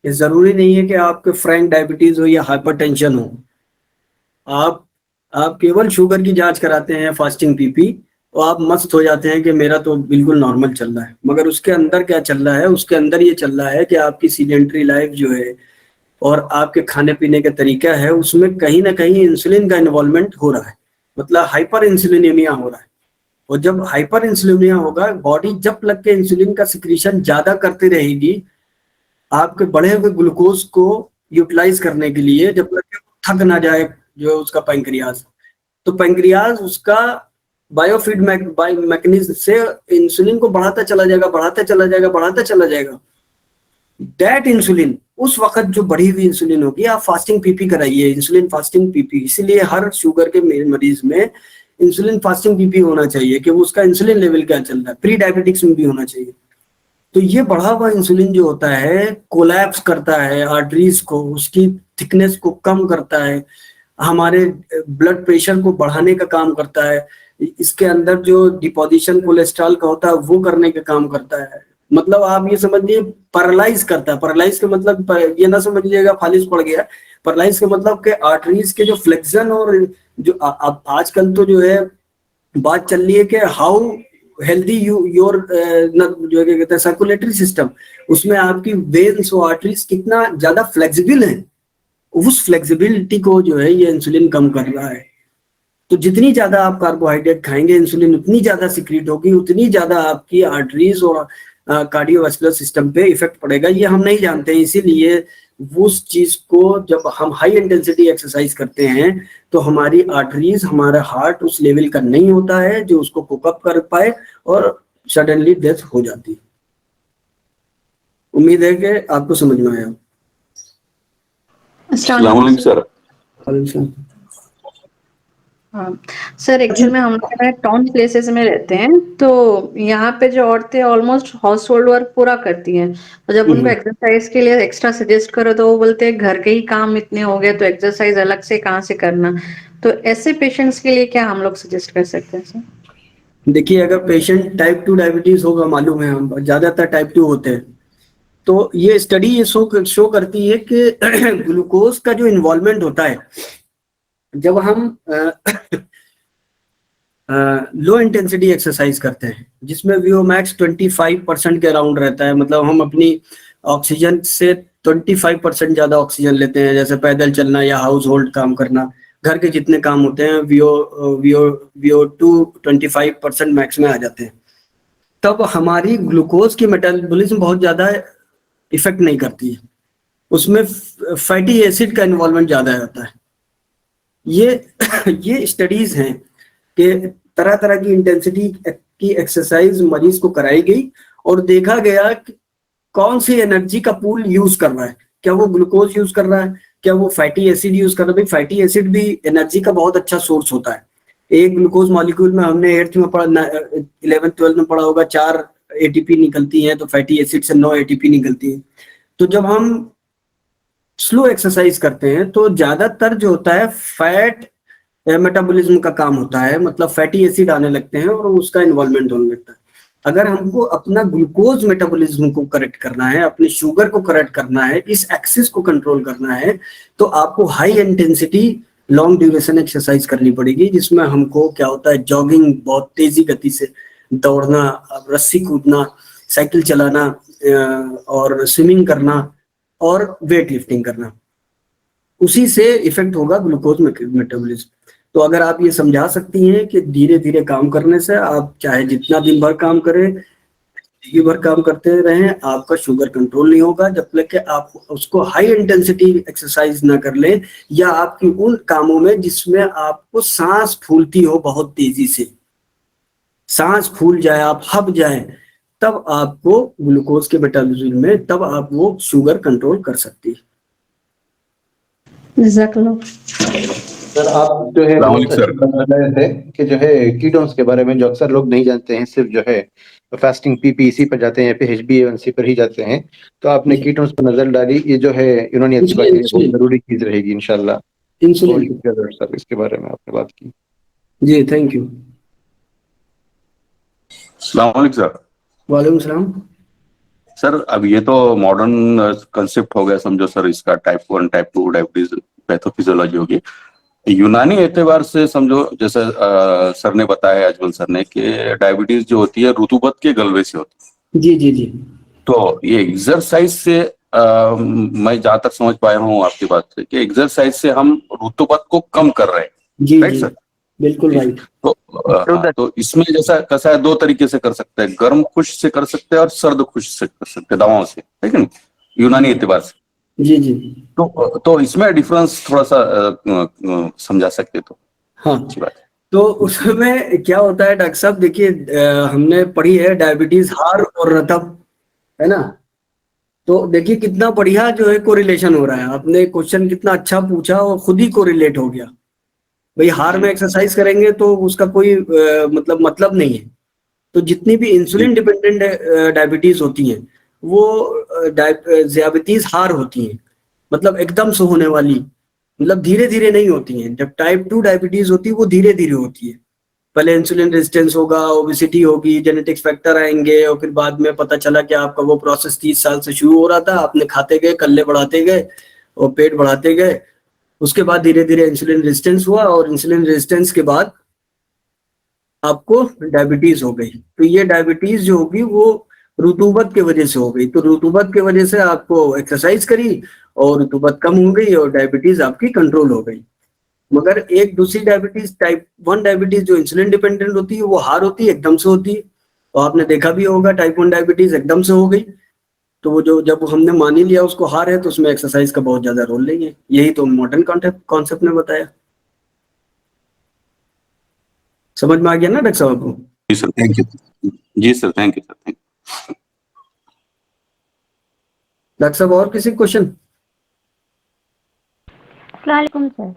कि जरूरी नहीं है कि आपके फ्रैंक डायबिटीज हो या हाइपरटेंशन हो। आप केवल शुगर की जांच कराते हैं, फास्टिंग पीपी, तो आप मस्त हो जाते हैं कि मेरा तो बिल्कुल नॉर्मल चल रहा है। मगर उसके अंदर क्या चल रहा है? उसके अंदर ये चल रहा है कि आपकी सीडेंटरी लाइफ जो है और आपके खाने पीने का तरीका है, उसमें कहीं ना कहीं इंसुलिन का इन्वॉल्वमेंट हो रहा है, मतलब हाइपर इंसुलिनेमिया हो रहा है। और जब हाइपर इंसुलिनिया होगा, बॉडी जब लग के इंसुलिन का सिक्रीशन ज्यादा करती रहेगी आपके बढ़े हुए ग्लूकोज को यूटिलाइज करने के लिए, जब लग के थक ना जाए जो उसका पैंक्रियाज। तो पैंक्रियाज उसका बायोफीड मैकेनिज्म से इंसुलिन को बढ़ाता चला जाएगा, बढ़ाता चला जाएगा, बढ़ाता चला जाएगा। दैट इंसुलिन, उस वक्त जो बढ़ी हुई इंसुलिन होगी, आप फास्टिंग पीपी कराइए, इंसुलिन फास्टिंग पीपी। इसीलिए हर शुगर के मरीज में इंसुलिन फास्टिंग पीपी होना चाहिए कि वो उसका इंसुलिन लेवल क्या चल रहा है। प्री डायबिटिक्स में भी होना चाहिए। तो ये बढ़ा हुआ इंसुलिन जो होता है कोलैप्स करता है आर्टरीज को, उसकी थिकनेस को कम करता है, हमारे ब्लड प्रेशर को बढ़ाने का काम करता है, इसके अंदर जो डिपोजिशन कोलेस्ट्रॉल का होता है वो करने का काम करता है। मतलब आप ये समझिए पैरालाइज करता है। पैरालाइज का मतलब ये ना समझ लीजिएगा फालिज पड़ गया। पैरालाइज का मतलब कि आर्टरीज के जो फ्लेक्शन, और जो अब आजकल तो जो है बात चल रही है कि हाउ हेल्दी योर जो क्या कहते हैं सर्कुलेटरी सिस्टम, उसमें आपकी वेन्स और आर्टरीज कितना ज्यादा फ्लेक्सिबल है, उस फ्लेक्सिबिलिटी को जो है ये इंसुलिन कम कर रहा है। तो जितनी ज्यादा आप कार्बोहाइड्रेट खाएंगे, इंसुलिन उतनी ज्यादा सिक्रीट होगी, उतनी ज्यादा आपकी आर्टरीज और कार्डियोवास्कुलर सिस्टम पे इफेक्ट पड़ेगा। ये हम नहीं जानते हैं, इसीलिए उस चीज को जब हम हाई इंटेंसिटी एक्सरसाइज करते हैं तो हमारी आर्टरीज, हमारा हार्ट उस लेवल का नहीं होता है जो उसको कोकअप कर पाए, और सडनली डेथ हो जाती है। उम्मीद है कि आपको समझ में आया। अस्सलाम वालेकुम सर। हाँ सर, एक्चुअल में हम लोग टाउन प्लेसेस में रहते हैं, तो यहाँ पे जो औरतें ऑलमोस्ट हाउस होल्ड वर्क पूरा करती हैं, तो जब उनको एक्सरसाइज के लिए एक्स्ट्रा सजेस्ट करो तो वो बोलते हैं घर के ही काम इतने हो गए तो एक्सरसाइज अलग से कहाँ से करना। तो ऐसे पेशेंट्स के लिए क्या हम लोग सजेस्ट कर सकते हैं सर? देखिए, अगर पेशेंट टाइप 2 डायबिटीज होगा, मालूम है हम ज्यादातर टाइप 2 होते हैं, तो ये स्टडी ये शो करती है कि ग्लूकोज का जो इन्वॉल्वमेंट होता है जब हम लो इंटेंसिटी एक्सरसाइज करते हैं, जिसमें वीओ मैक्स 25% के अराउंड रहता है, मतलब हम अपनी ऑक्सीजन से 25% ज्यादा ऑक्सीजन लेते हैं, जैसे पैदल चलना या हाउस होल्ड काम करना, घर के जितने काम होते हैं VO2 25% मैक्स में आ जाते हैं, तब हमारी ग्लूकोज की मेटाबॉलिज्म बहुत ज्यादा इफेक्ट नहीं करती है, उसमें फैटी एसिड का इन्वॉल्वमेंट ज्यादा होता है। ये स्टडीज हैं कि तरह तरह की इंटेंसिटी की एक्सरसाइज मरीज को कराई गई और देखा गया कि कौन सी एनर्जी का पूल यूज कर रहा है, क्या वो ग्लूकोज यूज कर रहा है, क्या वो फैटी एसिड यूज कर रहा है। भाई फैटी एसिड भी एनर्जी का बहुत अच्छा सोर्स होता है। एक ग्लूकोज मॉलिक्यूल में हमने 8th में पढ़ा, 11th 12th में पढ़ा होगा, 4 ATP निकलती हैं, तो फैटी एसिड से 9 ATP निकलती है। तो जब हम स्लो एक्सरसाइज करते हैं तो ज्यादातर जो होता है फैट मेटाबॉलिज्म का काम होता है, मतलब फैटी एसिड आने लगते हैं और उसका इन्वॉल्वमेंट होने लगता है। अगर हमको अपना ग्लूकोज मेटाबॉलिज्म को करेक्ट करना है, अपने शुगर को करेक्ट करना है, इस एक्सिस को कंट्रोल करना है, तो आपको high intensity long duration exercise करनी पड़ेगी, जिसमें हमको क्या होता है, जॉगिंग, बहुत तेजी गति से दौड़ना, रस्सी कूदना, साइकिल चलाना और स्विमिंग करना और वेट लिफ्टिंग करना, उसी से इफेक्ट होगा ग्लूकोज मेटाबॉलिज्म। तो अगर आप ये समझा सकती हैं कि धीरे धीरे काम करने से आप चाहे जितना दिन भर काम करें, जिंदगी भर काम करते रहें, आपका शुगर कंट्रोल नहीं होगा जब तक कि आप उसको हाई इंटेंसिटी एक्सरसाइज ना कर लें, या आपकी उन कामों में जिसमें आपको सांस फूलती हो बहुत तेजी से, सांस फूल जाए, आप हब जाए, तब आपको ग्लूकोज के मेटाबॉलिज्म में, तब आप वो शुगर कंट्रोल कर सकती है। सर आप जो है बहुत अच्छा बता रहे थे कि जो है कीटोन्स के बारे में, जो अक्सर लोग नहीं जानते हैं, सिर्फ जो है फास्टिंग PPEC पर जाते हैं या फिर HbA1c पर ही जाते हैं, तो आपने कीटोन्स पर नजर डाली, ये जो है इन्होंने अच्छी बात की, बहुत जरूरी चीज रहेगी इंशाल्लाह। इंसुलिन सर इसके बारे में आपने बात की जी, थैंक यू। अस्सलाम वालेकुम सर। वालेकुम सलाम। सर अब ये तो मॉडर्न कंसेप्ट हो गया समझो सर, इसका टाइप 1 टाइप 2 डायबिटीज पैथोफिजियोलॉजी होगी। यूनानी एतबार से समझो, जैसे सर ने बताया, अजमल सर ने, कि डायबिटीज जो होती है रुतूबत के गलबे से होती है। जी जी जी। तो ये एक्सरसाइज से मैं जहां तक समझ पाया हूँ आपकी बात से, कि एक्सरसाइज से हम रुतूबत को कम कर रहे हैं। जी राइट जी सर? बिल्कुल राइट। तो इसमें जैसा कैसा है, 2 तरीके से कर सकते हैं, गर्म खुश से कर सकते हैं और सर्द खुश से कर सकते हैं, दवाओं से, ठीक है ना, यूनानी एतबार से। जी जी। तो इसमें डिफरेंस थोड़ा सा समझा सकते तो हाँ, अच्छी बात है। तो उसमें क्या होता है डॉक्टर साहब, देखिए हमने पढ़ी है डायबिटीज हार और रतब, है ना। तो देखिए कितना बढ़िया जो है कोरिलेशन हो रहा है, आपने क्वेश्चन कितना अच्छा पूछा और खुद ही कोरिलेट हो गया। भाई हार में एक्सरसाइज करेंगे तो उसका कोई मतलब नहीं है। तो जितनी भी इंसुलिन डिपेंडेंट डायबिटीज होती हैं वो ज़ियाबतीज हार होती हैं, मतलब एकदम से होने वाली, मतलब धीरे धीरे नहीं होती हैं। जब टाइप 2 डायबिटीज होती है वो धीरे धीरे होती है, पहले इंसुलिन रेजिस्टेंस होगा, ओबेसिटी होगी, जेनेटिक्स फैक्टर आएंगे, और फिर बाद में पता चला कि आपका वो प्रोसेस 30 साल से शुरू हो रहा था, आपने खाते गए, कल्ले बढ़ाते गए और पेट बढ़ाते गए, उसके बाद धीरे धीरे इंसुलिन रेजिस्टेंस हुआ, और इंसुलिन रेजिस्टेंस के बाद आपको डायबिटीज हो गई। तो ये डायबिटीज जो होगी वो रुतूबत की वजह से हो गई। तो रुतूबत की वजह से आपको एक्सरसाइज करी और रुतूबत कम हो गई और डायबिटीज आपकी कंट्रोल हो गई। मगर एक दूसरी डायबिटीज, टाइप 1 डायबिटीज जो इंसुलिन डिपेंडेंट होती है, वो हार होती है, एकदम से होती है। तो आपने देखा भी होगा टाइप 1 डायबिटीज एकदम से हो गई, तो वो जो जब हमने मान ही लिया उसको हार है, तो उसमें एक्सरसाइज का बहुत ज्यादा रोल नहीं है। यही तो मॉडर्न कॉन्सेप्ट ने बताया। समझ में आ गया ना डॉक्टर साहब आपको? जी सर, थैंक यू। जी sir, thank you sir, thank you. Doctor साहब और किसी क्वेश्चन? अस्सलाम वालेकुम सर।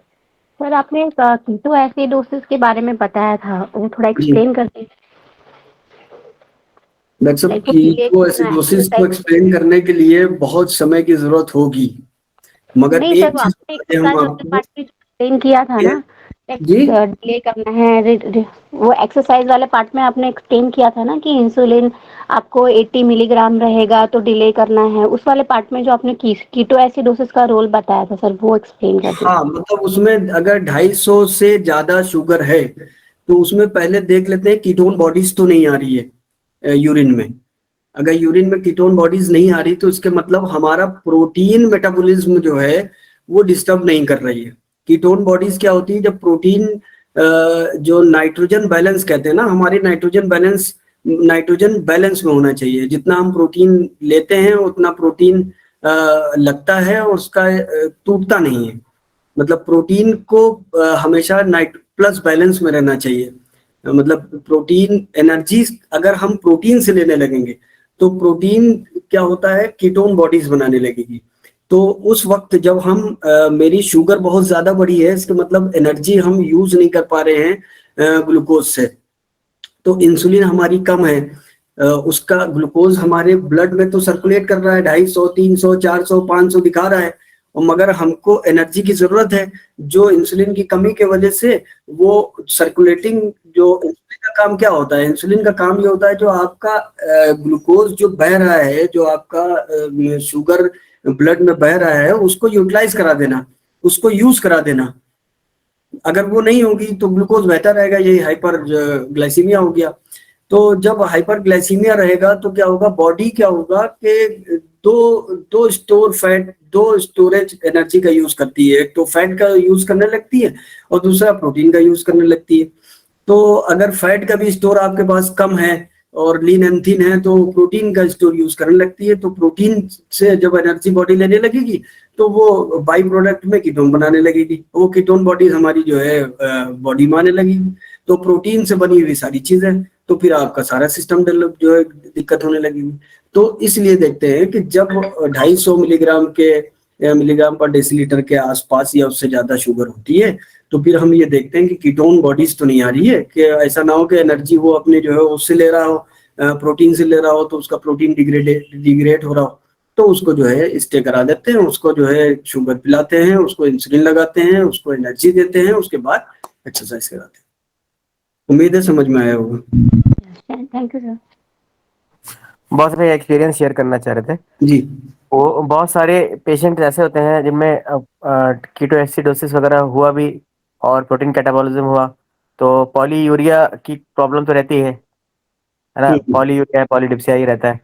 सर आपने कीटो एसिडोसिस के बारे में बताया था, वो थोड़ा एक्सप्लेन कर दीजिए। डॉक्टर साहब कीटो एसिडोसिस को एक्सप्लेन करने के लिए बहुत समय की जरूरत होगी, मगर नहीं एक सर, आपने चीज हम आपको एक्सप्लेन किया था ना, जी डिले करना है, वो एक्सरसाइज वाले पार्ट में आपने एक्सप्लेन किया था ना कि इंसुलिन आपको 80 मिलीग्राम रहेगा तो डिले करना है। उस वाले पार्ट में जो आपने कीटो एसिडोसिस का रोल बताया था सर, वो एक्सप्लेन कर दीजिए। हाँ, मतलब उसमें अगर 250 से ज्यादा शुगर है तो उसमें पहले देख लेते हैं कीटोन बॉडीज तो नहीं आ रही है यूरिन में। अगर यूरिन में कीटोन बॉडीज नहीं आ रही तो इसके मतलब हमारा प्रोटीन मेटाबॉलिज्म जो है वो डिस्टर्ब नहीं कर रही है। कीटोन बॉडीज क्या होती है, जब प्रोटीन जो नाइट्रोजन बैलेंस कहते हैं ना, हमारी नाइट्रोजन बैलेंस में होना चाहिए। जितना हम प्रोटीन लेते हैं उतना प्रोटीन लगता है और उसका टूटता नहीं है। मतलब प्रोटीन को हमेशा नाइट प्लस बैलेंस में रहना चाहिए। मतलब प्रोटीन एनर्जी अगर हम प्रोटीन से लेने लगेंगे तो प्रोटीन क्या होता है, कीटोन बॉडीज बनाने लगेगी। तो उस वक्त जब हम मेरी शुगर बहुत ज्यादा बढ़ी है, इसका मतलब एनर्जी हम यूज नहीं कर पा रहे हैं ग्लूकोज से, तो इंसुलिन हमारी कम है, उसका ग्लूकोज हमारे ब्लड में तो सर्कुलेट कर रहा है 250, 300, 400, 500 दिखा रहा है, और मगर हमको एनर्जी की जरूरत है। जो इंसुलिन की कमी के वजह से वो सर्कुलेटिंग, जो इंसुलिन का काम क्या होता है, इंसुलिन का काम ये होता है जो आपका ग्लूकोज जो बह रहा है, जो आपका शुगर ब्लड में बह रहा है, उसको यूटिलाइज करा देना, उसको यूज करा देना। अगर वो नहीं होगी तो ग्लूकोज बहता रहेगा, यही हाइपर ग्लाइसीमिया हो गया। तो जब हाइपर ग्लाइसीमिया रहेगा तो क्या होगा, बॉडी क्या होगा कि दो स्टोरेज एनर्जी का यूज करती है। एक तो फैट का यूज करने लगती है और दूसरा प्रोटीन का यूज करने लगती है। तो अगर फैट का भी स्टोर आपके पास कम है और लीन एंड थिन है तो प्रोटीन का स्टोर यूज करने लगती है। तो प्रोटीन से जब एनर्जी बॉडी लेने लगेगी तो वो बाई प्रोडक्ट में कीटोन बनाने लगेगी, वो कीटोन बॉडीज हमारी जो है बॉडी में आने लगेगी। तो प्रोटीन से बनी हुई सारी चीजें, तो फिर आपका सारा सिस्टम डेवलप जो है दिक्कत होने लगेगी। तो इसलिए देखते हैं कि जब 250 मिलीग्राम पर डेसीलीटर के आसपास या उससे ज्यादा शुगर होती है तो फिर हम ये देखते हैं कि कीटोन बॉडीज तो नहीं आ रही है, कि ऐसा ना हो कि एनर्जी वो अपने जो है उससे ले रहा हो, प्रोटीन से ले रहा हो, तो उसका प्रोटीन डिग्रेड हो रहा हो, तो उसको जो है स्टे करा देते हैं, उसको जो है शुगर पिलाते हैं, उसको इंसुलिन लगाते हैं, उसको एनर्जी देते हैं, उसके बाद एक्सरसाइज कराते हैं। उम्मीद है समझ में आया होगा। Thank you sir. बहुत सारे एक्सपीरियंस शेयर करना चाह रहे थे। जी। वो बहुत सारे पेशेंट ऐसे होते हैं जिनमें कीटोएसिडोसिस वगैरह हुआ भी और प्रोटीन कैटाबॉलिज्म हुआ, तो पॉलीयूरिया की प्रॉब्लम तो रहती है ना, पॉलीयूरिया पॉलीडिप्सिया ही रहता है।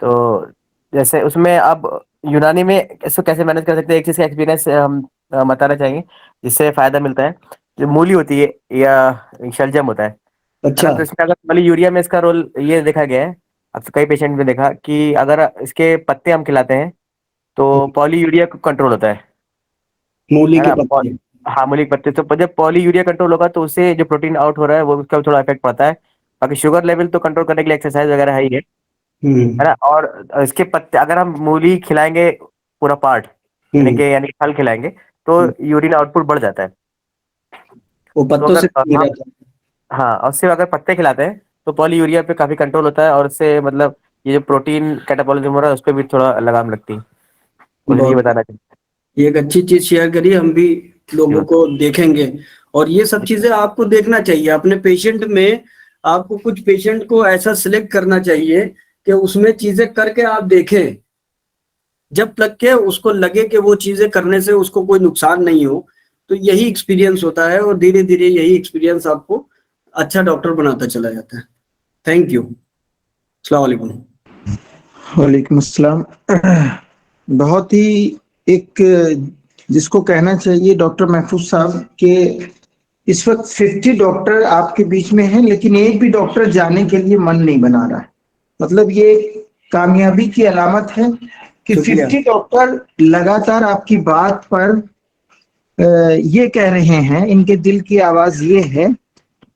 तो जैसे उसमें अब यूनानी में इसको कैसे मैनेज कर सकते हैं, एक चीज का एक्सपीरियंस हम बताना चाहेंगे जिससे फायदा मिलता है। जो मूली होती है या शलजम होता है अच्छा। ना, तो इसमें अगर पॉलीयूरिया में इसका रोल ये देखा गया है, अब कई पेशेंट में देखा कि अगर इसके पत्ते हम खिलाते हैं तो पॉलीयूरिया कंट्रोल होता मूली है के ना। पत्ते। हाँ, मूली के पत्ते। तो जब पॉलीयूरिया कंट्रोल होगा तो उससे जो प्रोटीन आउट हो रहा है वो उसका थोड़ा इफेक्ट पड़ता है। बाकी शुगर लेवल तो कंट्रोल करने के लिए एक्सरसाइज वगैरह है ही है ना। और इसके पत्ते अगर हम मूली खिलाएंगे पूरा पार्ट, यानी कि फल खिलाएंगे तो यूरिन आउटपुट बढ़ जाता है। वो तो पत्तों अगर से नहीं रहता। हाँ, और सिर्फ अगर पत्ते खिलाते हैं तो पॉलीयूरिया पे काफी कंट्रोल होता है और इससे मतलब ये जो प्रोटीन कैटाबॉलिज्म हो रहा है उस पर भी थोड़ा लगाम लगती है। मुझे ये बहुत बताना चाहिए। ये एक अच्छी चीज शेयर करी, हम भी लोगों को देखेंगे। और ये सब चीजें आपको देखना चाहिए अपने पेशेंट में। आपको कुछ पेशेंट को ऐसा सिलेक्ट करना चाहिए कि उसमें चीजें करके आप देखें, जब तक के उसको लगे कि वो चीजें करने से उसको कोई नुकसान नहीं हो। तो यही एक्सपीरियंस होता है और धीरे धीरे यही एक्सपीरियंस आपको अच्छा डॉक्टर बनाता चला जाता है। Thank you. अस्सलाम वालेकुम। वालेकुम अस्सलाम। बहुत ही एक जिसको कहना चाहिए डॉक्टर महफूज साहब के इस वक्त 50 डॉक्टर आपके बीच में हैं लेकिन एक भी डॉक्टर जाने के लिए मन नहीं बना रहा है। मतलब ये कामयाबी की अलामत है कि 50 डॉक्टर लगातार आपकी बात पर ये कह रहे हैं, इनके दिल की आवाज ये है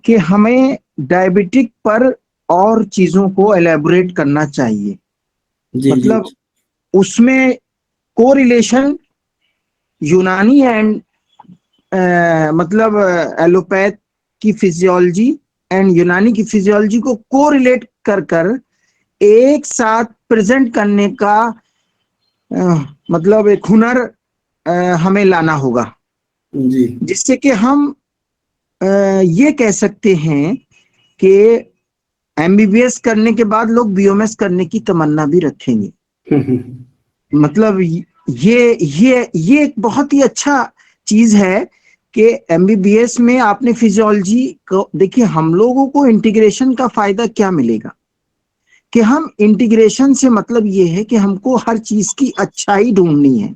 कि हमें डायबिटिक पर और चीजों को एलैबोरेट करना चाहिए। मतलब उसमें कोरिलेशन यूनानी एंड मतलब एलोपैथ की फिजियोलॉजी एंड यूनानी की फिजियोलॉजी को कोरिलेट कर कर एक साथ प्रेजेंट करने का मतलब एक हुनर हमें लाना होगा, जिससे कि हम ये कह सकते हैं कि एमबीबीएस करने के बाद लोग बीओएमएस करने की तमन्ना भी रखेंगे। मतलब ये एक बहुत ही अच्छा चीज है कि एमबीबीएस में आपने फिजियोलॉजी को देखिए। हम लोगों को इंटीग्रेशन का फायदा क्या मिलेगा कि हम इंटीग्रेशन से मतलब ये है कि हमको हर चीज की अच्छाई ढूंढनी है।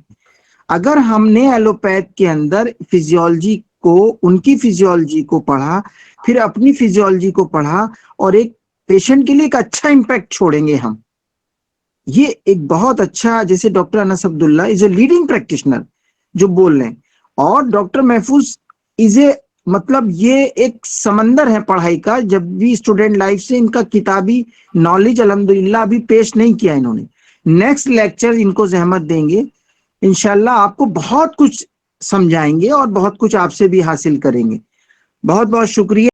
अगर हमने एलोपैथ के अंदर फिजियोलॉजी को, उनकी फिजियोलॉजी को पढ़ा, फिर अपनी फिजियोलॉजी को पढ़ा और एक पेशेंट के लिए एक अच्छा इम्पैक्ट छोड़ेंगे हम। ये एक बहुत अच्छा, जैसे doctor Anas Abdullah is a leading practitioner जो बोल रहे हैं, और डॉक्टर महफूज इज ए, मतलब ये एक समंदर है पढ़ाई का। जब भी स्टूडेंट लाइफ से इनका किताबी नॉलेज अल्हम्दुलिल्लाह अभी पेश नहीं किया इन्होंने। नेक्स्ट लेक्चर इनको जहमत देंगे, इंशाल्लाह आपको बहुत कुछ समझाएंगे और बहुत कुछ आपसे भी हासिल करेंगे। बहुत बहुत शुक्रिया।